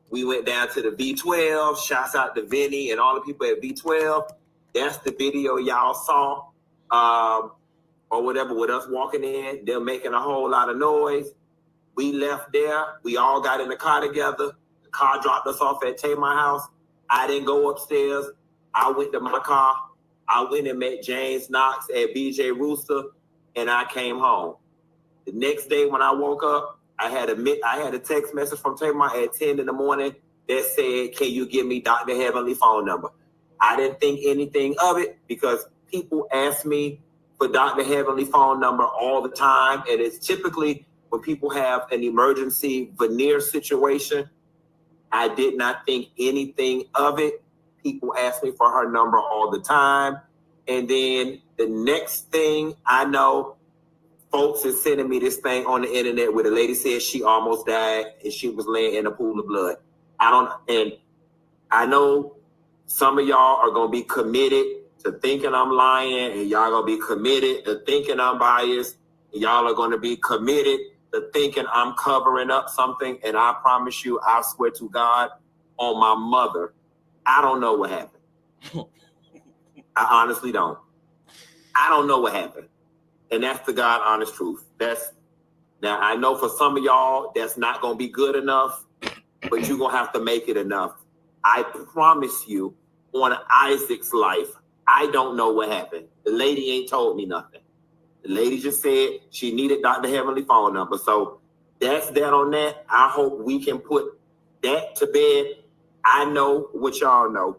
We went down to the V12. Shouts out to Vinny and all the people at V12. That's the video y'all saw. Or whatever, with us walking in. They're making a whole lot of noise. We left there. We all got in the car together. The car dropped us off at Tamar house. I didn't go upstairs. I went to my car. I went and met James Knox at BJ Rooster, and I came home. The next day when I woke up, I had a text message from Tamar at 10 in the morning that said, can you give me Dr. Heavenly phone number? I didn't think anything of it because people ask me for Dr. Heavenly phone number all the time, and it's typically when people have an emergency veneer situation. I did not think anything of it. People ask me for her number all the time. And then the next thing I know, folks is sending me this thing on the internet where the lady said she almost died and she was laying in a pool of blood. And I know some of y'all are going to be committed to thinking I'm lying, and y'all going to be committed to thinking I'm biased. And y'all are going to be committed to thinking I'm covering up something. And I promise you, I swear to God, on my mother, I don't know what happened. I honestly don't. I don't know what happened. And that's the God honest truth. Now I know for some of y'all that's not going to be good enough, but you're going to have to make it enough. I promise you, on Isaac's life, I don't know what happened. The lady ain't told me nothing. The lady just said she needed Dr. Heavenly phone number. So that's that on that. I hope we can put that to bed. I know what y'all know.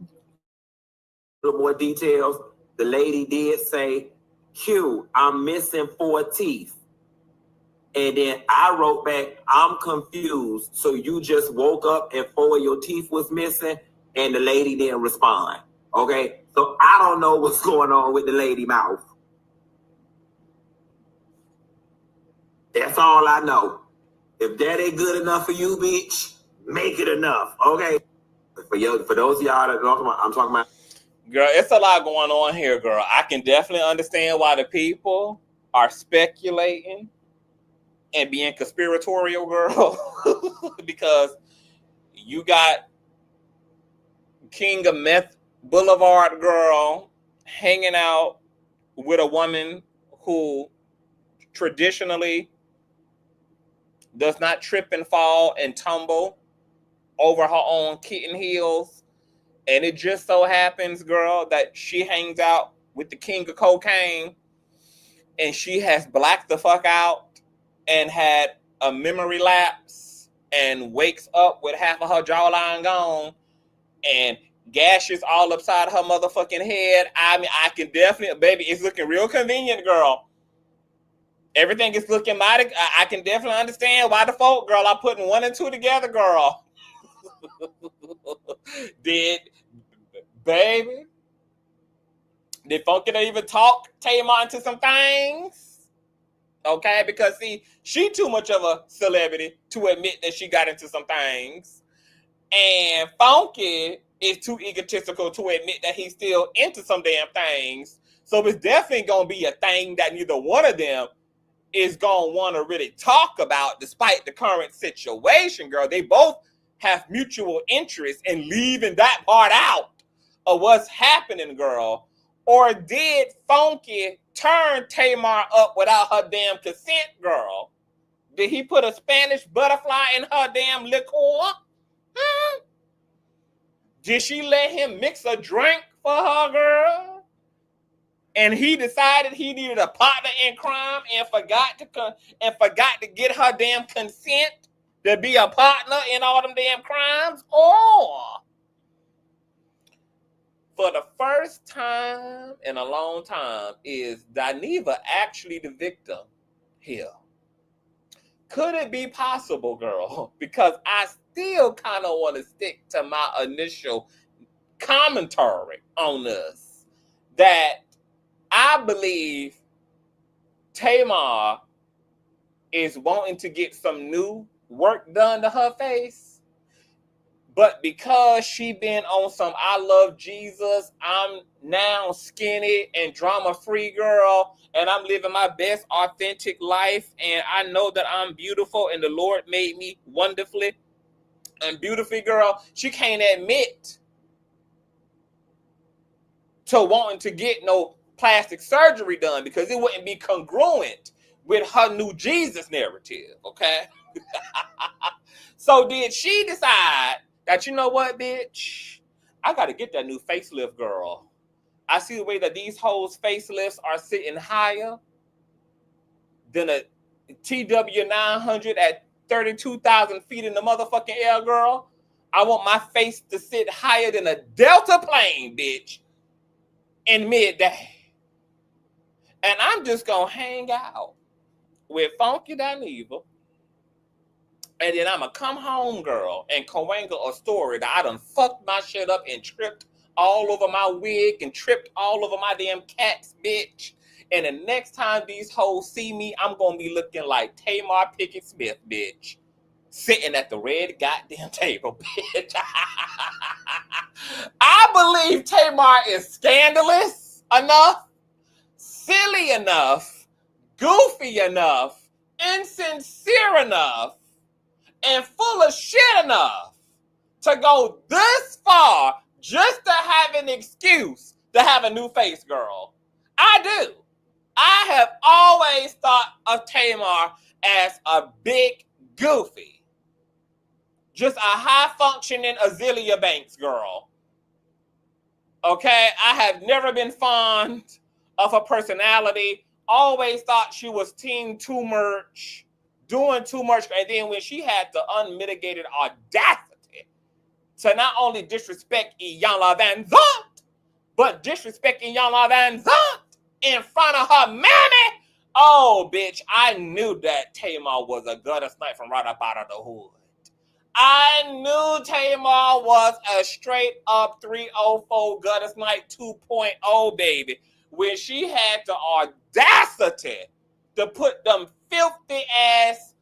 A little more details. The lady did say, Q, I'm missing 4 teeth. And then I wrote back, I'm confused. So you just woke up and 4 of your teeth was missing, and the lady didn't respond. Okay? So I don't know what's going on with the lady mouth. That's all I know. If that ain't good enough for you, bitch, make it enough. Okay? For those of y'all that I'm talking about. Girl, it's a lot going on here, girl. I can definitely understand why the people are speculating and being conspiratorial, girl. Because you got King of Meth Boulevard girl hanging out with a woman who traditionally does not trip and fall and tumble over her own kitten heels. And it just so happens, girl, that she hangs out with the king of cocaine, and she has blacked the fuck out and had a memory lapse and wakes up with half of her jawline gone and gashes all upside her motherfucking head. I mean, I can definitely, baby, it's looking real convenient, girl. Everything is looking mighty. I can definitely understand why the folk, girl, are putting 1 and 2 together, girl. Did Funky even talk Tamar into some things? Okay, because see, she too much of a celebrity to admit that she got into some things. And Funky is too egotistical to admit that he's still into some damn things. So it's definitely going to be a thing that neither one of them is going to want to really talk about despite the current situation, girl. They both have mutual interest in leaving that part out of what's happening, girl. Or did Funky turn Tamar up without her damn consent, girl? Did he put a Spanish butterfly in her damn liquor? Did she let him mix a drink for her, girl? And he decided he needed a partner in crime and forgot to get her damn consent to be a partner in all them damn crimes? Or for the first time in a long time, is Dineva actually the victim here? Could it be possible, girl? Because I still kind of want to stick to my initial commentary on this, that I believe Tamar is wanting to get some new work done to her face, but because she been on some I love Jesus, I'm now skinny and drama free girl, and I'm living my best authentic life, and I know that I'm beautiful and the Lord made me wonderfully and beautifully, girl, she can't admit to wanting to get no plastic surgery done because it wouldn't be congruent with her new Jesus narrative, okay? So did she decide that, you know what, bitch? I got to get that new facelift, girl. I see the way that these hoes' facelifts are sitting higher than a TW900 at 32,000 feet in the motherfucking air, girl. I want my face to sit higher than a Delta plane, bitch, in midday. And I'm just going to hang out with Funky Dineva. And then I'm going to come home, girl, and coangle a story that I done fucked my shit up and tripped all over my wig and tripped all over my damn cats, bitch. And the next time these hoes see me, I'm going to be looking like Tamar Pickett Smith, bitch. Sitting at the red goddamn table, bitch. I believe Tamar is scandalous enough, silly enough, goofy enough, insincere enough, and full of shit enough to go this far just to have an excuse to have a new face, girl. I do. I have always thought of Tamar as a big goofy. Just a high-functioning Azealia Banks girl. Okay? I have never been fond of her personality. Always thought she was team too much, doing too much. And then when she had the unmitigated audacity to not only disrespect Iyanla Vanzant, but disrespect Iyanla Vanzant in front of her mammy. Oh, bitch, I knew that Tamar was a gutter snipe from right up out of the hood. I knew Tamar was a straight up 304 gutter snipe 2.0, baby. When she had the audacity to put them filthy ass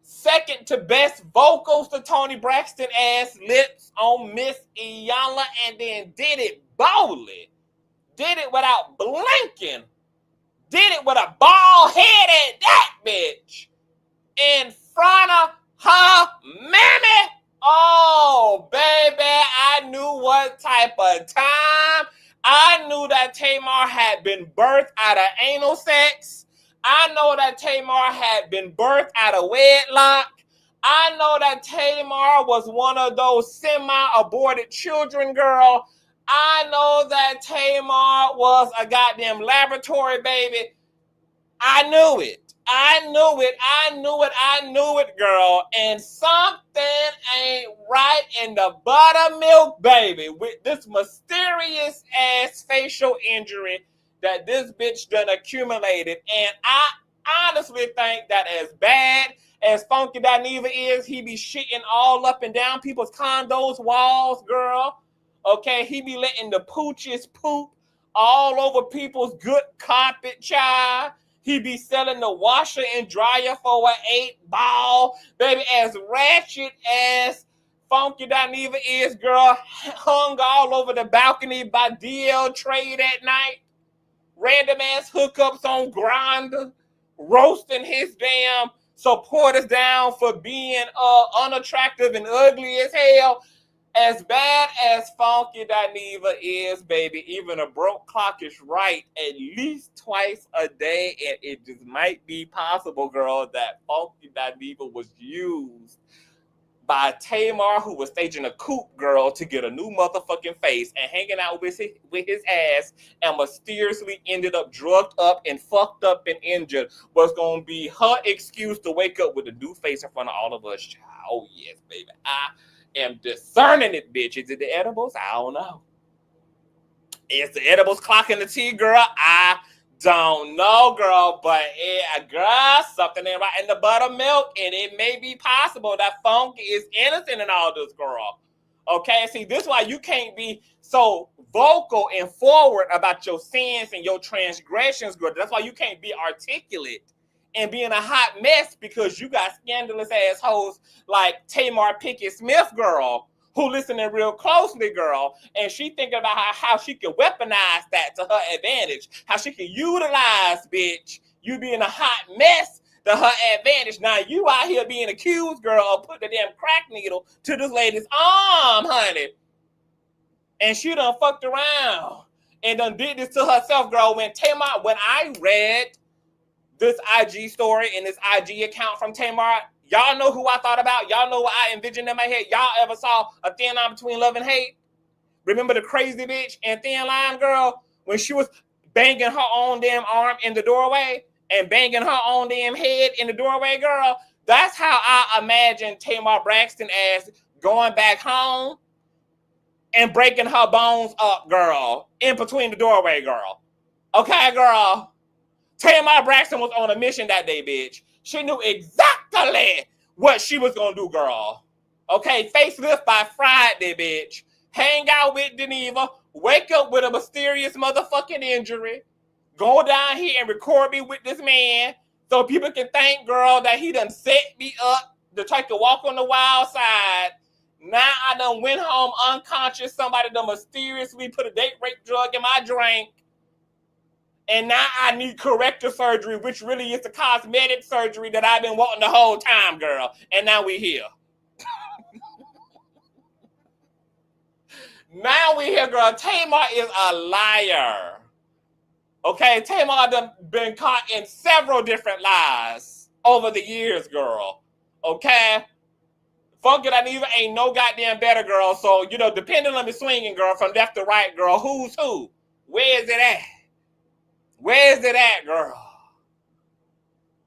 second to best vocals to Toni Braxton ass lips on Miss Iyanla and then did it boldly. Did it without blinking. Did it with a bald head at that bitch. In front of her mammy. Oh, baby, I knew what type of time. I knew that Tamar had been birthed out of anal sex. I know that Tamar had been birthed out of wedlock. I know that Tamar was one of those semi-aborted children, girl. I know that Tamar was a goddamn laboratory baby. I knew it. I knew it. I knew it. I knew it, girl. And something ain't right in the buttermilk, baby, with this mysterious ass facial injury that this bitch done accumulated. And I honestly think that as bad as Funky Dineva is, he be shitting all up and down people's condos walls, girl. Okay, he be letting the pooches poop all over people's good carpet, child. He be selling the washer and dryer for an 8-ball. Baby, as ratchet as Funky Dineva is, girl, hung all over the balcony by DL Trade at night. Random ass hookups on Grindr. Roasting his damn supporters down for being unattractive and ugly as hell. As bad as Funky Dineva is, baby, even a broke clock is right at least twice a day, and it just might be possible, girl, that Funky Dineva was used by Tamar, who was staging a coup, girl, to get a new motherfucking face and hanging out with his ass, and mysteriously ended up drugged up and fucked up and injured, was going to be her excuse to wake up with a new face in front of all of us, child. Oh, yes, baby. I am discerning it, bitch. Is it the edibles? I don't know. Is the edibles clocking the tea, girl? I don't know, girl, but girl, something ain't right in the buttermilk, and it may be possible that Funky is innocent in all this, girl. Okay, see, this is why you can't be so vocal and forward about your sins and your transgressions, girl. That's why you can't be articulate and be in a hot mess, because you got scandalous assholes like Tamar Smith, girl, who listening real closely, girl, and she thinking about how she can weaponize that to her advantage, how she can utilize, bitch, you being a hot mess to her advantage. Now you out here being accused, girl, of putting the damn crack needle to this lady's arm, honey. And she done fucked around and done did this to herself, girl. When I read this IG story and this IG account from Tamar, y'all know who I thought about? Y'all know what I envisioned in my head? Y'all ever saw A Thin Line Between Love and Hate? Remember the crazy bitch and Thin Line, girl, when she was banging her own damn arm in the doorway and banging her own damn head in the doorway, girl? That's how I imagine Tamar Braxton as going back home and breaking her bones up, girl, in between the doorway, girl. Okay, girl? Tamar Braxton was on a mission that day, bitch. She knew exactly what she was gonna do, girl. Okay, facelift by Friday, bitch. Hang out with Dineva, wake up with a mysterious motherfucking injury, go down here and record me with this man so people can thank, girl, that he done set me up to try to walk on the wild side. Now I done went home unconscious. Somebody done mysteriously put a date rape drug in my drink. And now I need corrective surgery, which really is the cosmetic surgery that I've been wanting the whole time, girl. And now we're here. Now we're here, girl. Tamar is a liar. Okay, Tamar done been caught in several different lies over the years, girl. Okay? Funky Dineva ain't no goddamn better, girl. So, depending on the swinging, girl, from left to right, girl, who's who? Where is it at? Where's it at, girl?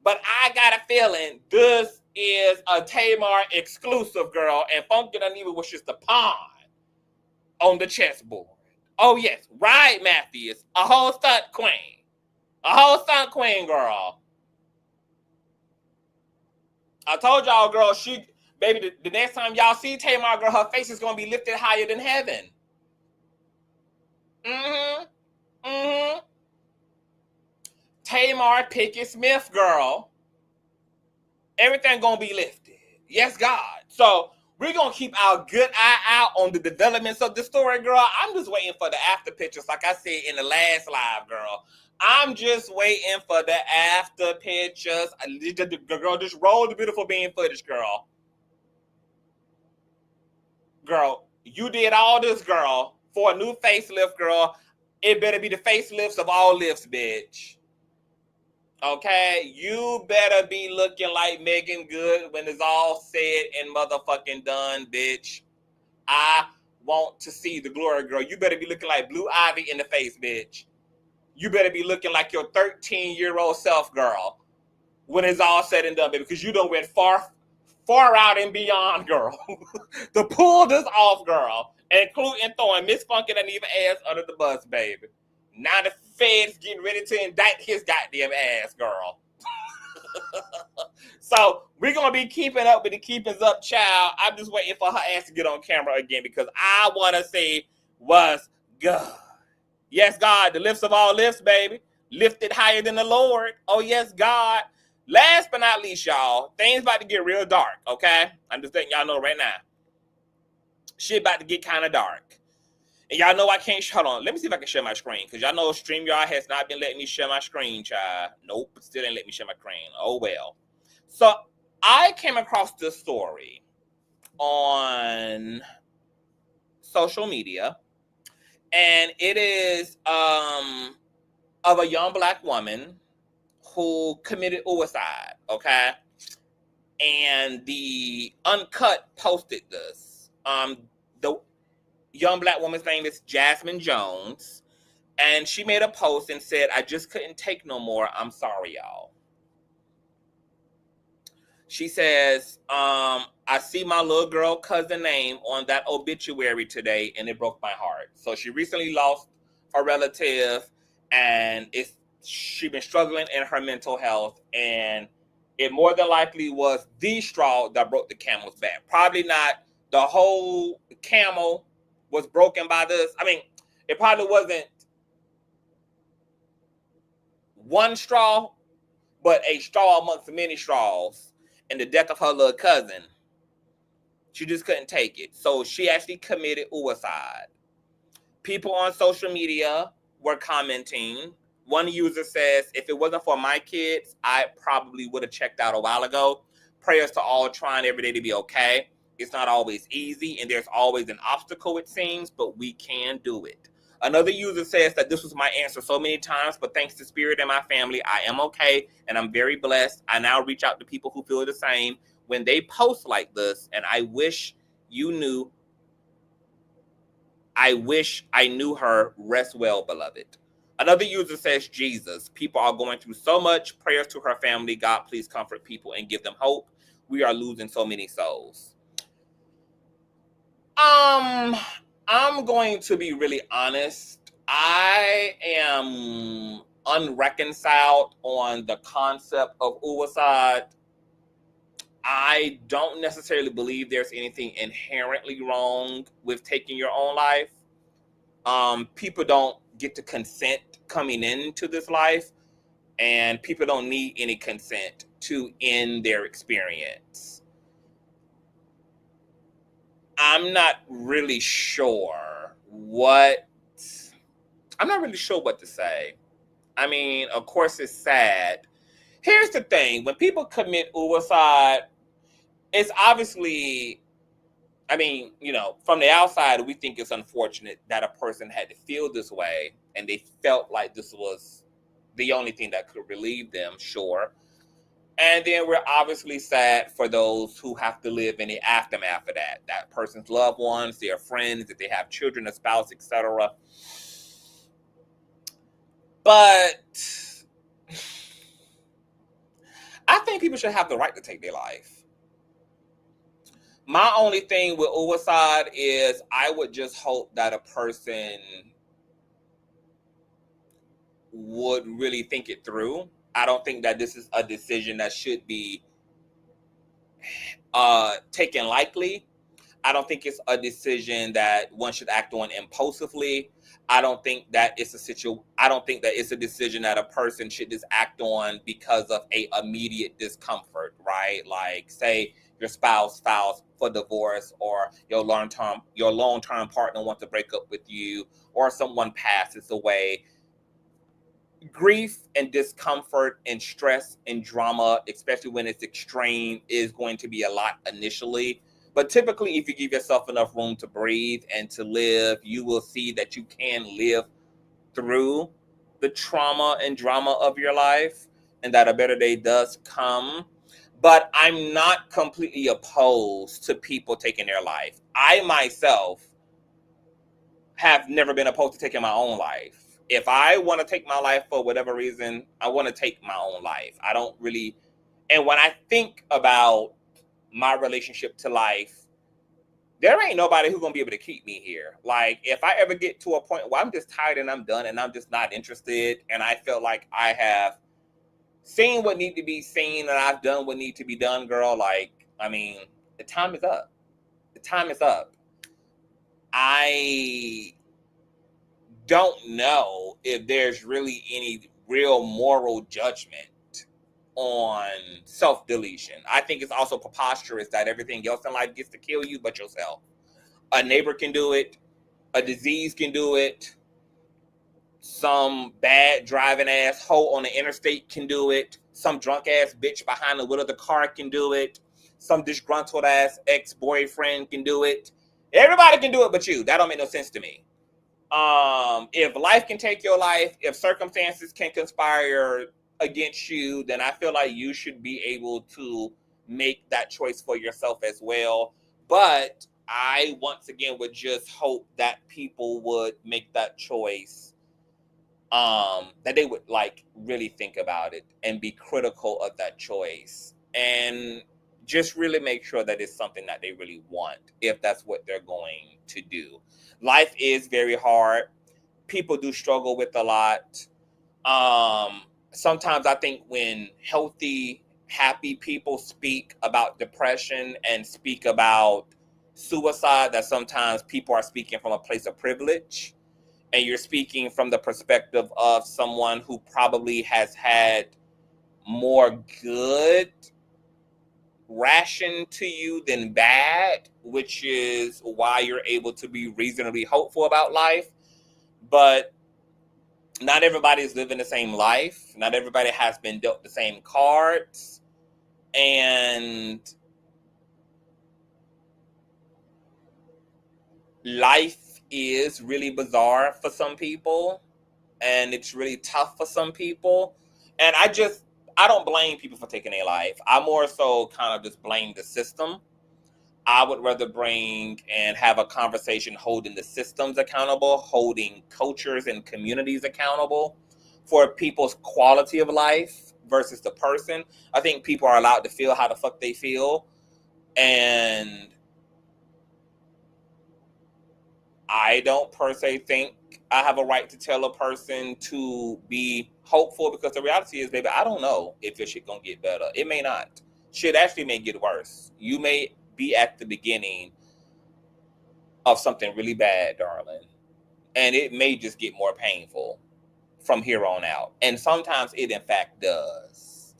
But I got a feeling this is a Tamar exclusive, girl, and Funky Dineva was just a pawn on the chessboard. Oh, yes, right, Matthews, a whole stunt queen. A whole stunt queen, girl. I told y'all, girl, baby, the next time y'all see Tamar, girl, her face is going to be lifted higher than heaven. Tamar Smith, girl. Everything gonna be lifted. Yes, God. So we're gonna keep our good eye out on the developments of the story, girl. I'm just waiting for the after pictures, like I said in the last live, girl. I'm just waiting for the after pictures. Girl, just roll the beautiful being footage, girl. Girl, you did all this, girl, for a new facelift, girl. It better be the facelifts of all lifts, bitch. Okay, you better be looking like Megan Good when it's all said and motherfucking done, bitch. I want to see the glory, girl. You better be looking like Blue Ivy in the face, bitch. You better be looking like your 13-year-old self, girl, when it's all said and done, baby, because you done went far out and beyond, girl, to pull this off, girl, including throwing Miss Funky Dineva ass under the bus, baby. Now the feds getting ready to indict his goddamn ass, girl. So we're going to be keeping up with the keepings up, child. I'm just waiting for her ass to get on camera again because I want to see what's good. Yes, God, the lifts of all lifts, baby. Lifted higher than the Lord. Oh, yes, God. Last but not least, y'all, things about to get real dark, okay? I'm just letting y'all know right now. Shit about to get kind of dark. And y'all know I can't, hold on, let me see if I can share my screen, because y'all know StreamYard has not been letting me share my screen, child. Nope, still ain't let me share my screen. Oh, well. So I came across this story on social media, and it is of a young Black woman who committed suicide, okay? And the Uncut posted this. The young Black woman's name is Jasmine Jones, and she made a post and said, "I just couldn't take no more. I'm sorry, y'all." She says, I see my little girl cousin name on that obituary today, and it broke my heart. So she recently lost a relative, and she been struggling in her mental health, and it more than likely was the straw that broke the camel's back. Probably not the whole camel was broken by this. I mean, it probably wasn't one straw, but a straw amongst many straws. And the death of her little cousin, she just couldn't take it. So she actually committed suicide. People on social media were commenting. One user says, if it wasn't for my kids, I probably would have checked out a while ago. Prayers to all trying every day to be okay. It's not always easy, and there's always an obstacle, it seems, but we can do it. Another user says that this was my answer so many times, but thanks to Spirit and my family, I am okay, and I'm very blessed. I now reach out to people who feel the same when they post like this, and I wish you knew. I wish I knew her. Rest well, beloved. Another user says, Jesus, people are going through so much. Prayers to her family. God, please comfort people and give them hope. We are losing so many souls. I'm going to be really honest. I am unreconciled on the concept of suicide. I don't necessarily believe there's anything inherently wrong with taking your own life. People don't get to consent coming into this life, and people don't need any consent to end their experience. I'm not really sure what to say. I mean, of course it's sad. Here's the thing, when people commit suicide, it's obviously, I mean, you know, from the outside, we think it's unfortunate that a person had to feel this way and they felt like this was the only thing that could relieve them, sure. And then we're obviously sad for those who have to live in the aftermath of that. That person's loved ones, their friends, if they have children, a spouse, etc. But I think people should have the right to take their life. My only thing with suicide is I would just hope that a person would really think it through. I don't think that this is a decision that should be taken lightly. I don't think it's a decision that one should act on impulsively. I don't think that it's a decision that a person should just act on because of a immediate discomfort, right? Like, say your spouse files for divorce, or your long-term partner wants to break up with you, or someone passes away. Grief and discomfort and stress and drama, especially when it's extreme, is going to be a lot initially. But typically, if you give yourself enough room to breathe and to live, you will see that you can live through the trauma and drama of your life, and that a better day does come. But I'm not completely opposed to people taking their life. I myself have never been opposed to taking my own life. If I want to take my life for whatever reason, I want to take my own life. I don't really, and when I think about my relationship to life, there ain't nobody who's going to be able to keep me here. Like, if I ever get to a point where I'm just tired and I'm done and I'm just not interested, and I feel like I have seen what need to be seen and I've done what need to be done, girl, like, I mean, the time is up. The time is up. I don't know if there's really any real moral judgment on self-deletion. I think it's also preposterous that everything else in life gets to kill you but yourself. A neighbor can do it. A disease can do it. Some bad driving ass hoe on the interstate can do it. Some drunk ass bitch behind the wheel of the car can do it. Some disgruntled ass ex-boyfriend can do it. Everybody can do it but you. That don't make no sense to me. If life can take your life, if circumstances can conspire against you, then I feel like you should be able to make that choice for yourself as well. But I, once again, would just hope that people would make that choice, that they would like really think about it and be critical of that choice, and just really make sure that it's something that they really want, if that's what they're going to do. Life is very hard. People do struggle with a lot. Sometimes I think when healthy, happy people speak about depression and speak about suicide, that sometimes people are speaking from a place of privilege, and you're speaking from the perspective of someone who probably has had more good ration to you than bad, which is why you're able to be reasonably hopeful about life. But not everybody's living the same life. Not everybody has been dealt the same cards. And life is really bizarre for some people, and it's really tough for some people. And I don't blame people for taking their life. I more so kind of just blame the system. I would rather bring and have a conversation holding the systems accountable, holding cultures and communities accountable for people's quality of life versus the person. I think people are allowed to feel how the fuck they feel. And I don't per se think I have a right to tell a person to be hopeful, because the reality is, baby, I don't know if your shit gonna get better. It may not. Shit actually may get worse. You may be at the beginning of something really bad, darling, and it may just get more painful from here on out. And sometimes it in fact does.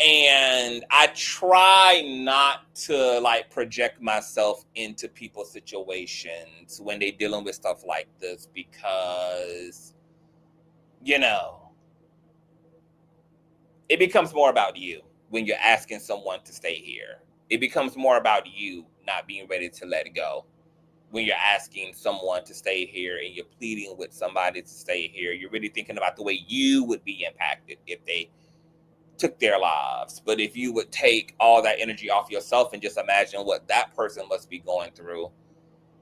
And I try not to like project myself into people's situations when they're dealing with stuff like this, because, you know, it becomes more about you when you're asking someone to stay here. It becomes more about you not being ready to let go. When you're asking someone to stay here and you're pleading with somebody to stay here, you're really thinking about the way you would be impacted if they took their lives. But if you would take all that energy off yourself and just imagine what that person must be going through,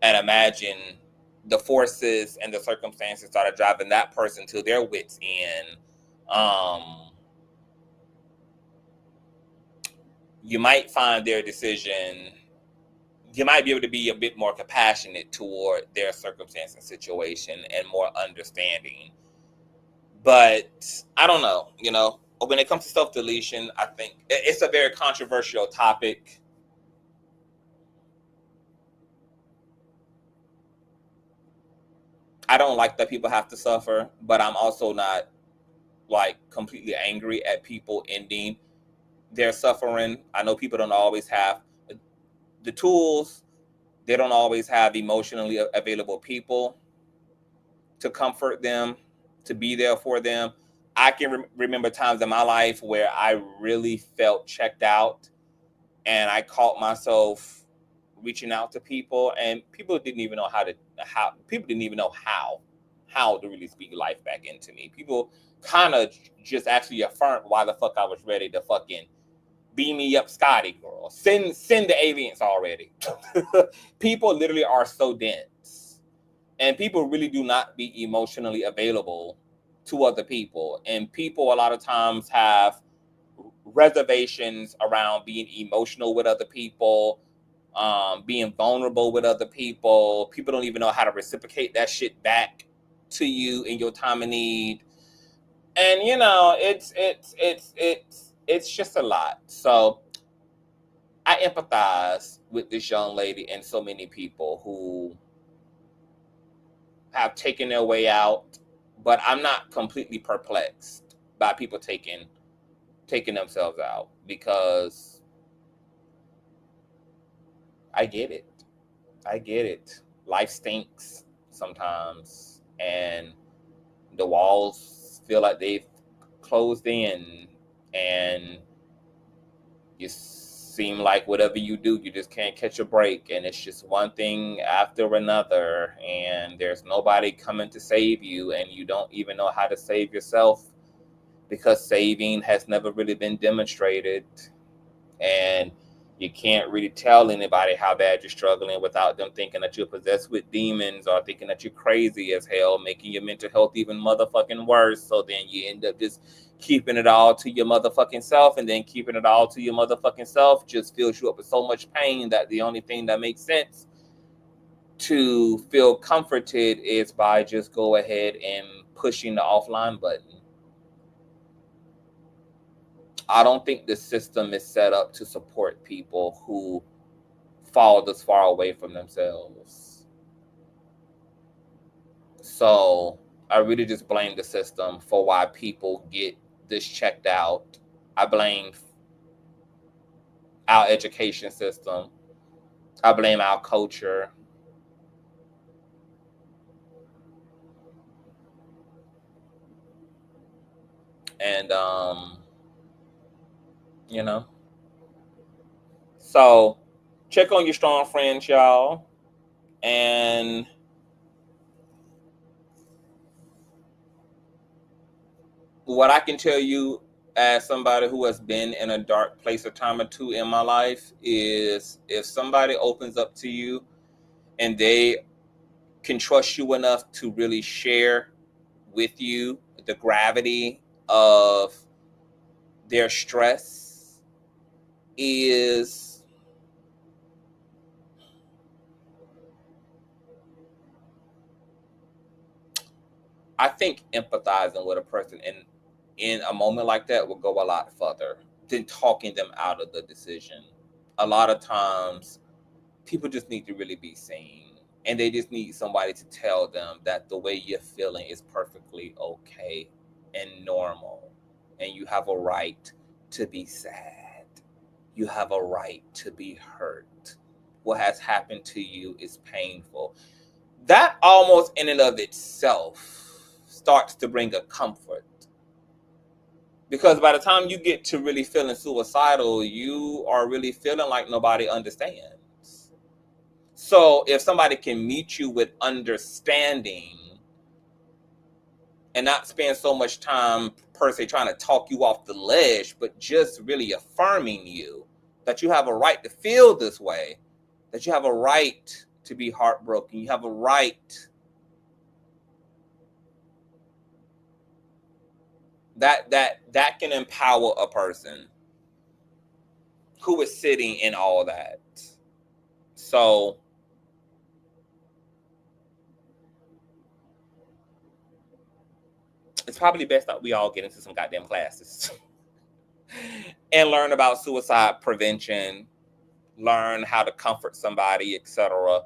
and imagine the forces and the circumstances that are driving that person to their wits' end, you might find their decision, you might be able to be a bit more compassionate toward their circumstance and situation and more understanding. But I don't know, you know, when it comes to self-deletion, I think it's a very controversial topic. I don't like that people have to suffer, but I'm also not like completely angry at people ending their suffering. I know people don't always have the tools. They don't always have emotionally available people to comfort them, to be there for them. I can remember times in my life where I really felt checked out, and I caught myself reaching out to people, and people didn't even know how to really speak life back into me. People kind of just actually affirmed why the fuck I was ready to fucking beam me up, Scotty girl. Send the aliens already. People literally are so dense, and people really do not be emotionally available to other people. And people a lot of times have reservations around being emotional with other people, being vulnerable with other people. People don't even know how to reciprocate that shit back to you in your time of need. And you know, it's just a lot. So I empathize with this young lady and so many people who have taken their way out, but I'm not completely perplexed by people taking themselves out, because I get it. Life stinks sometimes, and the walls feel like they've closed in, and you seem like whatever you do, you just can't catch a break, and it's just one thing after another, and there's nobody coming to save you, and you don't even know how to save yourself, because saving has never really been demonstrated, and you can't really tell anybody how bad you're struggling without them thinking that you're possessed with demons, or thinking that you're crazy as hell, making your mental health even motherfucking worse. So then you end up just keeping it all to your motherfucking self, and then keeping it all to your motherfucking self just fills you up with so much pain that the only thing that makes sense to feel comforted is by just go ahead and pushing the offline button. I don't think the system is set up to support people who fall this far away from themselves. So I really just blame the system for why people get this checked out. I blame our education system. I blame our culture. And, you know, so check on your strong friends, y'all. And what I can tell you as somebody who has been in a dark place or time or two in my life is if somebody opens up to you and they can trust you enough to really share with you the gravity of their stress, is I think empathizing with a person in a moment like that will go a lot further than talking them out of the decision. A lot of times people just need to really be seen, and they just need somebody to tell them that the way you're feeling is perfectly okay and normal, and you have a right to be sad. You have a right to be hurt. What has happened to you is painful. That almost in and of itself starts to bring a comfort. Because by the time you get to really feeling suicidal, you are really feeling like nobody understands. So if somebody can meet you with understanding and not spend so much time per se trying to talk you off the ledge, but just really affirming you that you have a right to feel this way, that you have a right to be heartbroken, you have a right, that can empower a person who is sitting in all that. So it's probably best that we all get into some goddamn classes and learn about suicide prevention, learn how to comfort somebody, etc.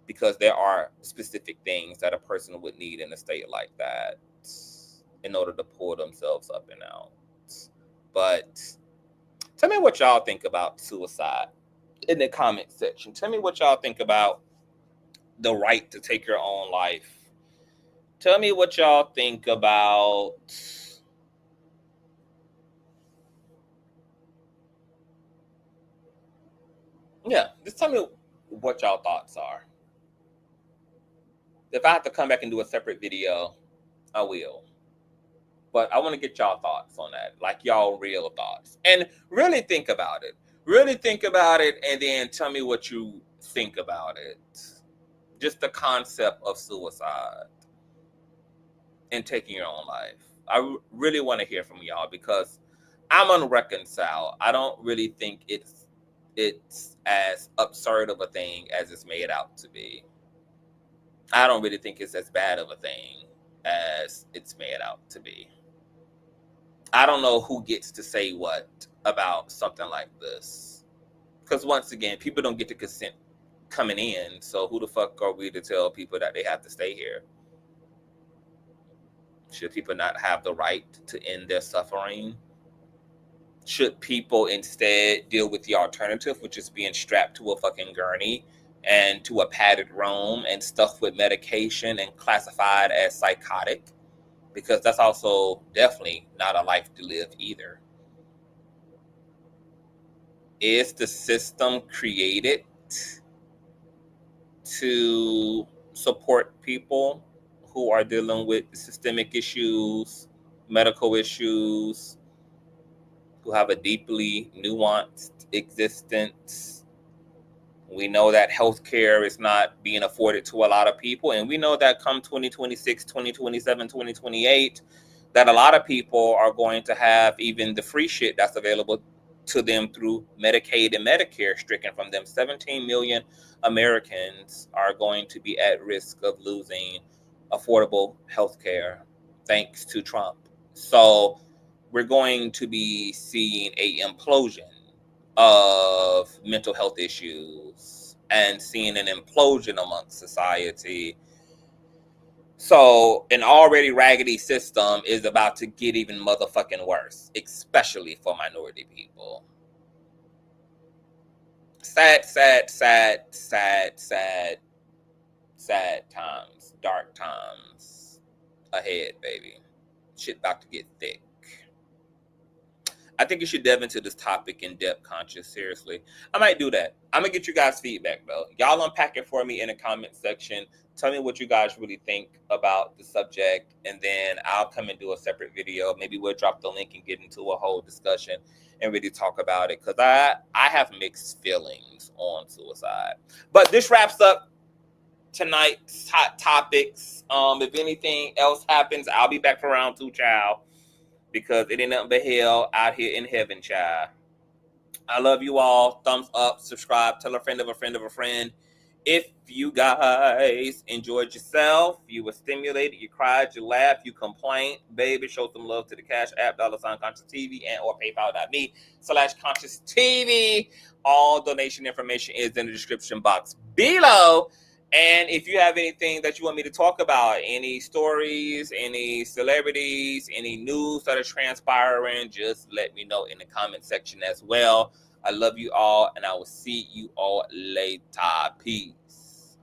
Because there are specific things that a person would need in a state like that in order to pull themselves up and out. But tell me what y'all think about suicide in the comment section. Tell me what y'all think about the right to take your own life. Tell me what y'all think about just tell me what y'all thoughts are. If I have to come back and do a separate video, I will. But I want to get y'all thoughts on that, like y'all real thoughts. And really think about it. Really think about it, and then tell me what you think about it. Just the concept of suicide and taking your own life. I really want to hear from y'all because I'm unreconciled. I don't really think it's as absurd of a thing as it's made out to be. I don't really think it's as bad of a thing as it's made out to be. I don't know who gets to say what about something like this. Because once again, people don't get to consent coming in. So who the fuck are we to tell people that they have to stay here? Should people not have the right to end their suffering? Should people instead deal with the alternative, which is being strapped to a fucking gurney and to a padded room and stuffed with medication and classified as psychotic? Because that's also definitely not a life to live either. Is the system created to support people who are dealing with systemic issues, medical issues, who have a deeply nuanced existence? We know that healthcare is not being afforded to a lot of people. And we know that come 2026, 2027, 2028, that a lot of people are going to have even the free shit that's available to them through Medicaid and Medicare stricken from them. 17 million Americans are going to be at risk of losing affordable healthcare thanks to Trump. So we're going to be seeing a implosion of mental health issues and seeing an implosion amongst society. So an already raggedy system is about to get even motherfucking worse, especially for minority people. Sad times, dark times ahead, baby. Shit about to get thick. I think you should delve into this topic in depth, Conscious. Seriously, I might do that. I'm gonna get you guys feedback though. Y'all unpack it for me in the comment section. Tell me what you guys really think about the subject, and then I'll come and do a separate video. Maybe we'll drop the link and get into a whole discussion and really talk about it, because I have mixed feelings on suicide. But this wraps up tonight's hot topics. If anything else happens, I'll be back for round 2, child, because it ain't nothing but hell out here in heaven, child. I love you all. Thumbs up, subscribe, tell a friend of a friend of a friend. If you guys enjoyed yourself, you were stimulated, you cried, you laughed, you complained, baby, show some love to the Cash App, $Consciouztv, and or PayPal.me/Consciouztv. All donation information is in the description box below. And if you have anything that you want me to talk about, any stories, any celebrities, any news that is transpiring, just let me know in the comment section as well. I love you all, and I will see you all later. Peace.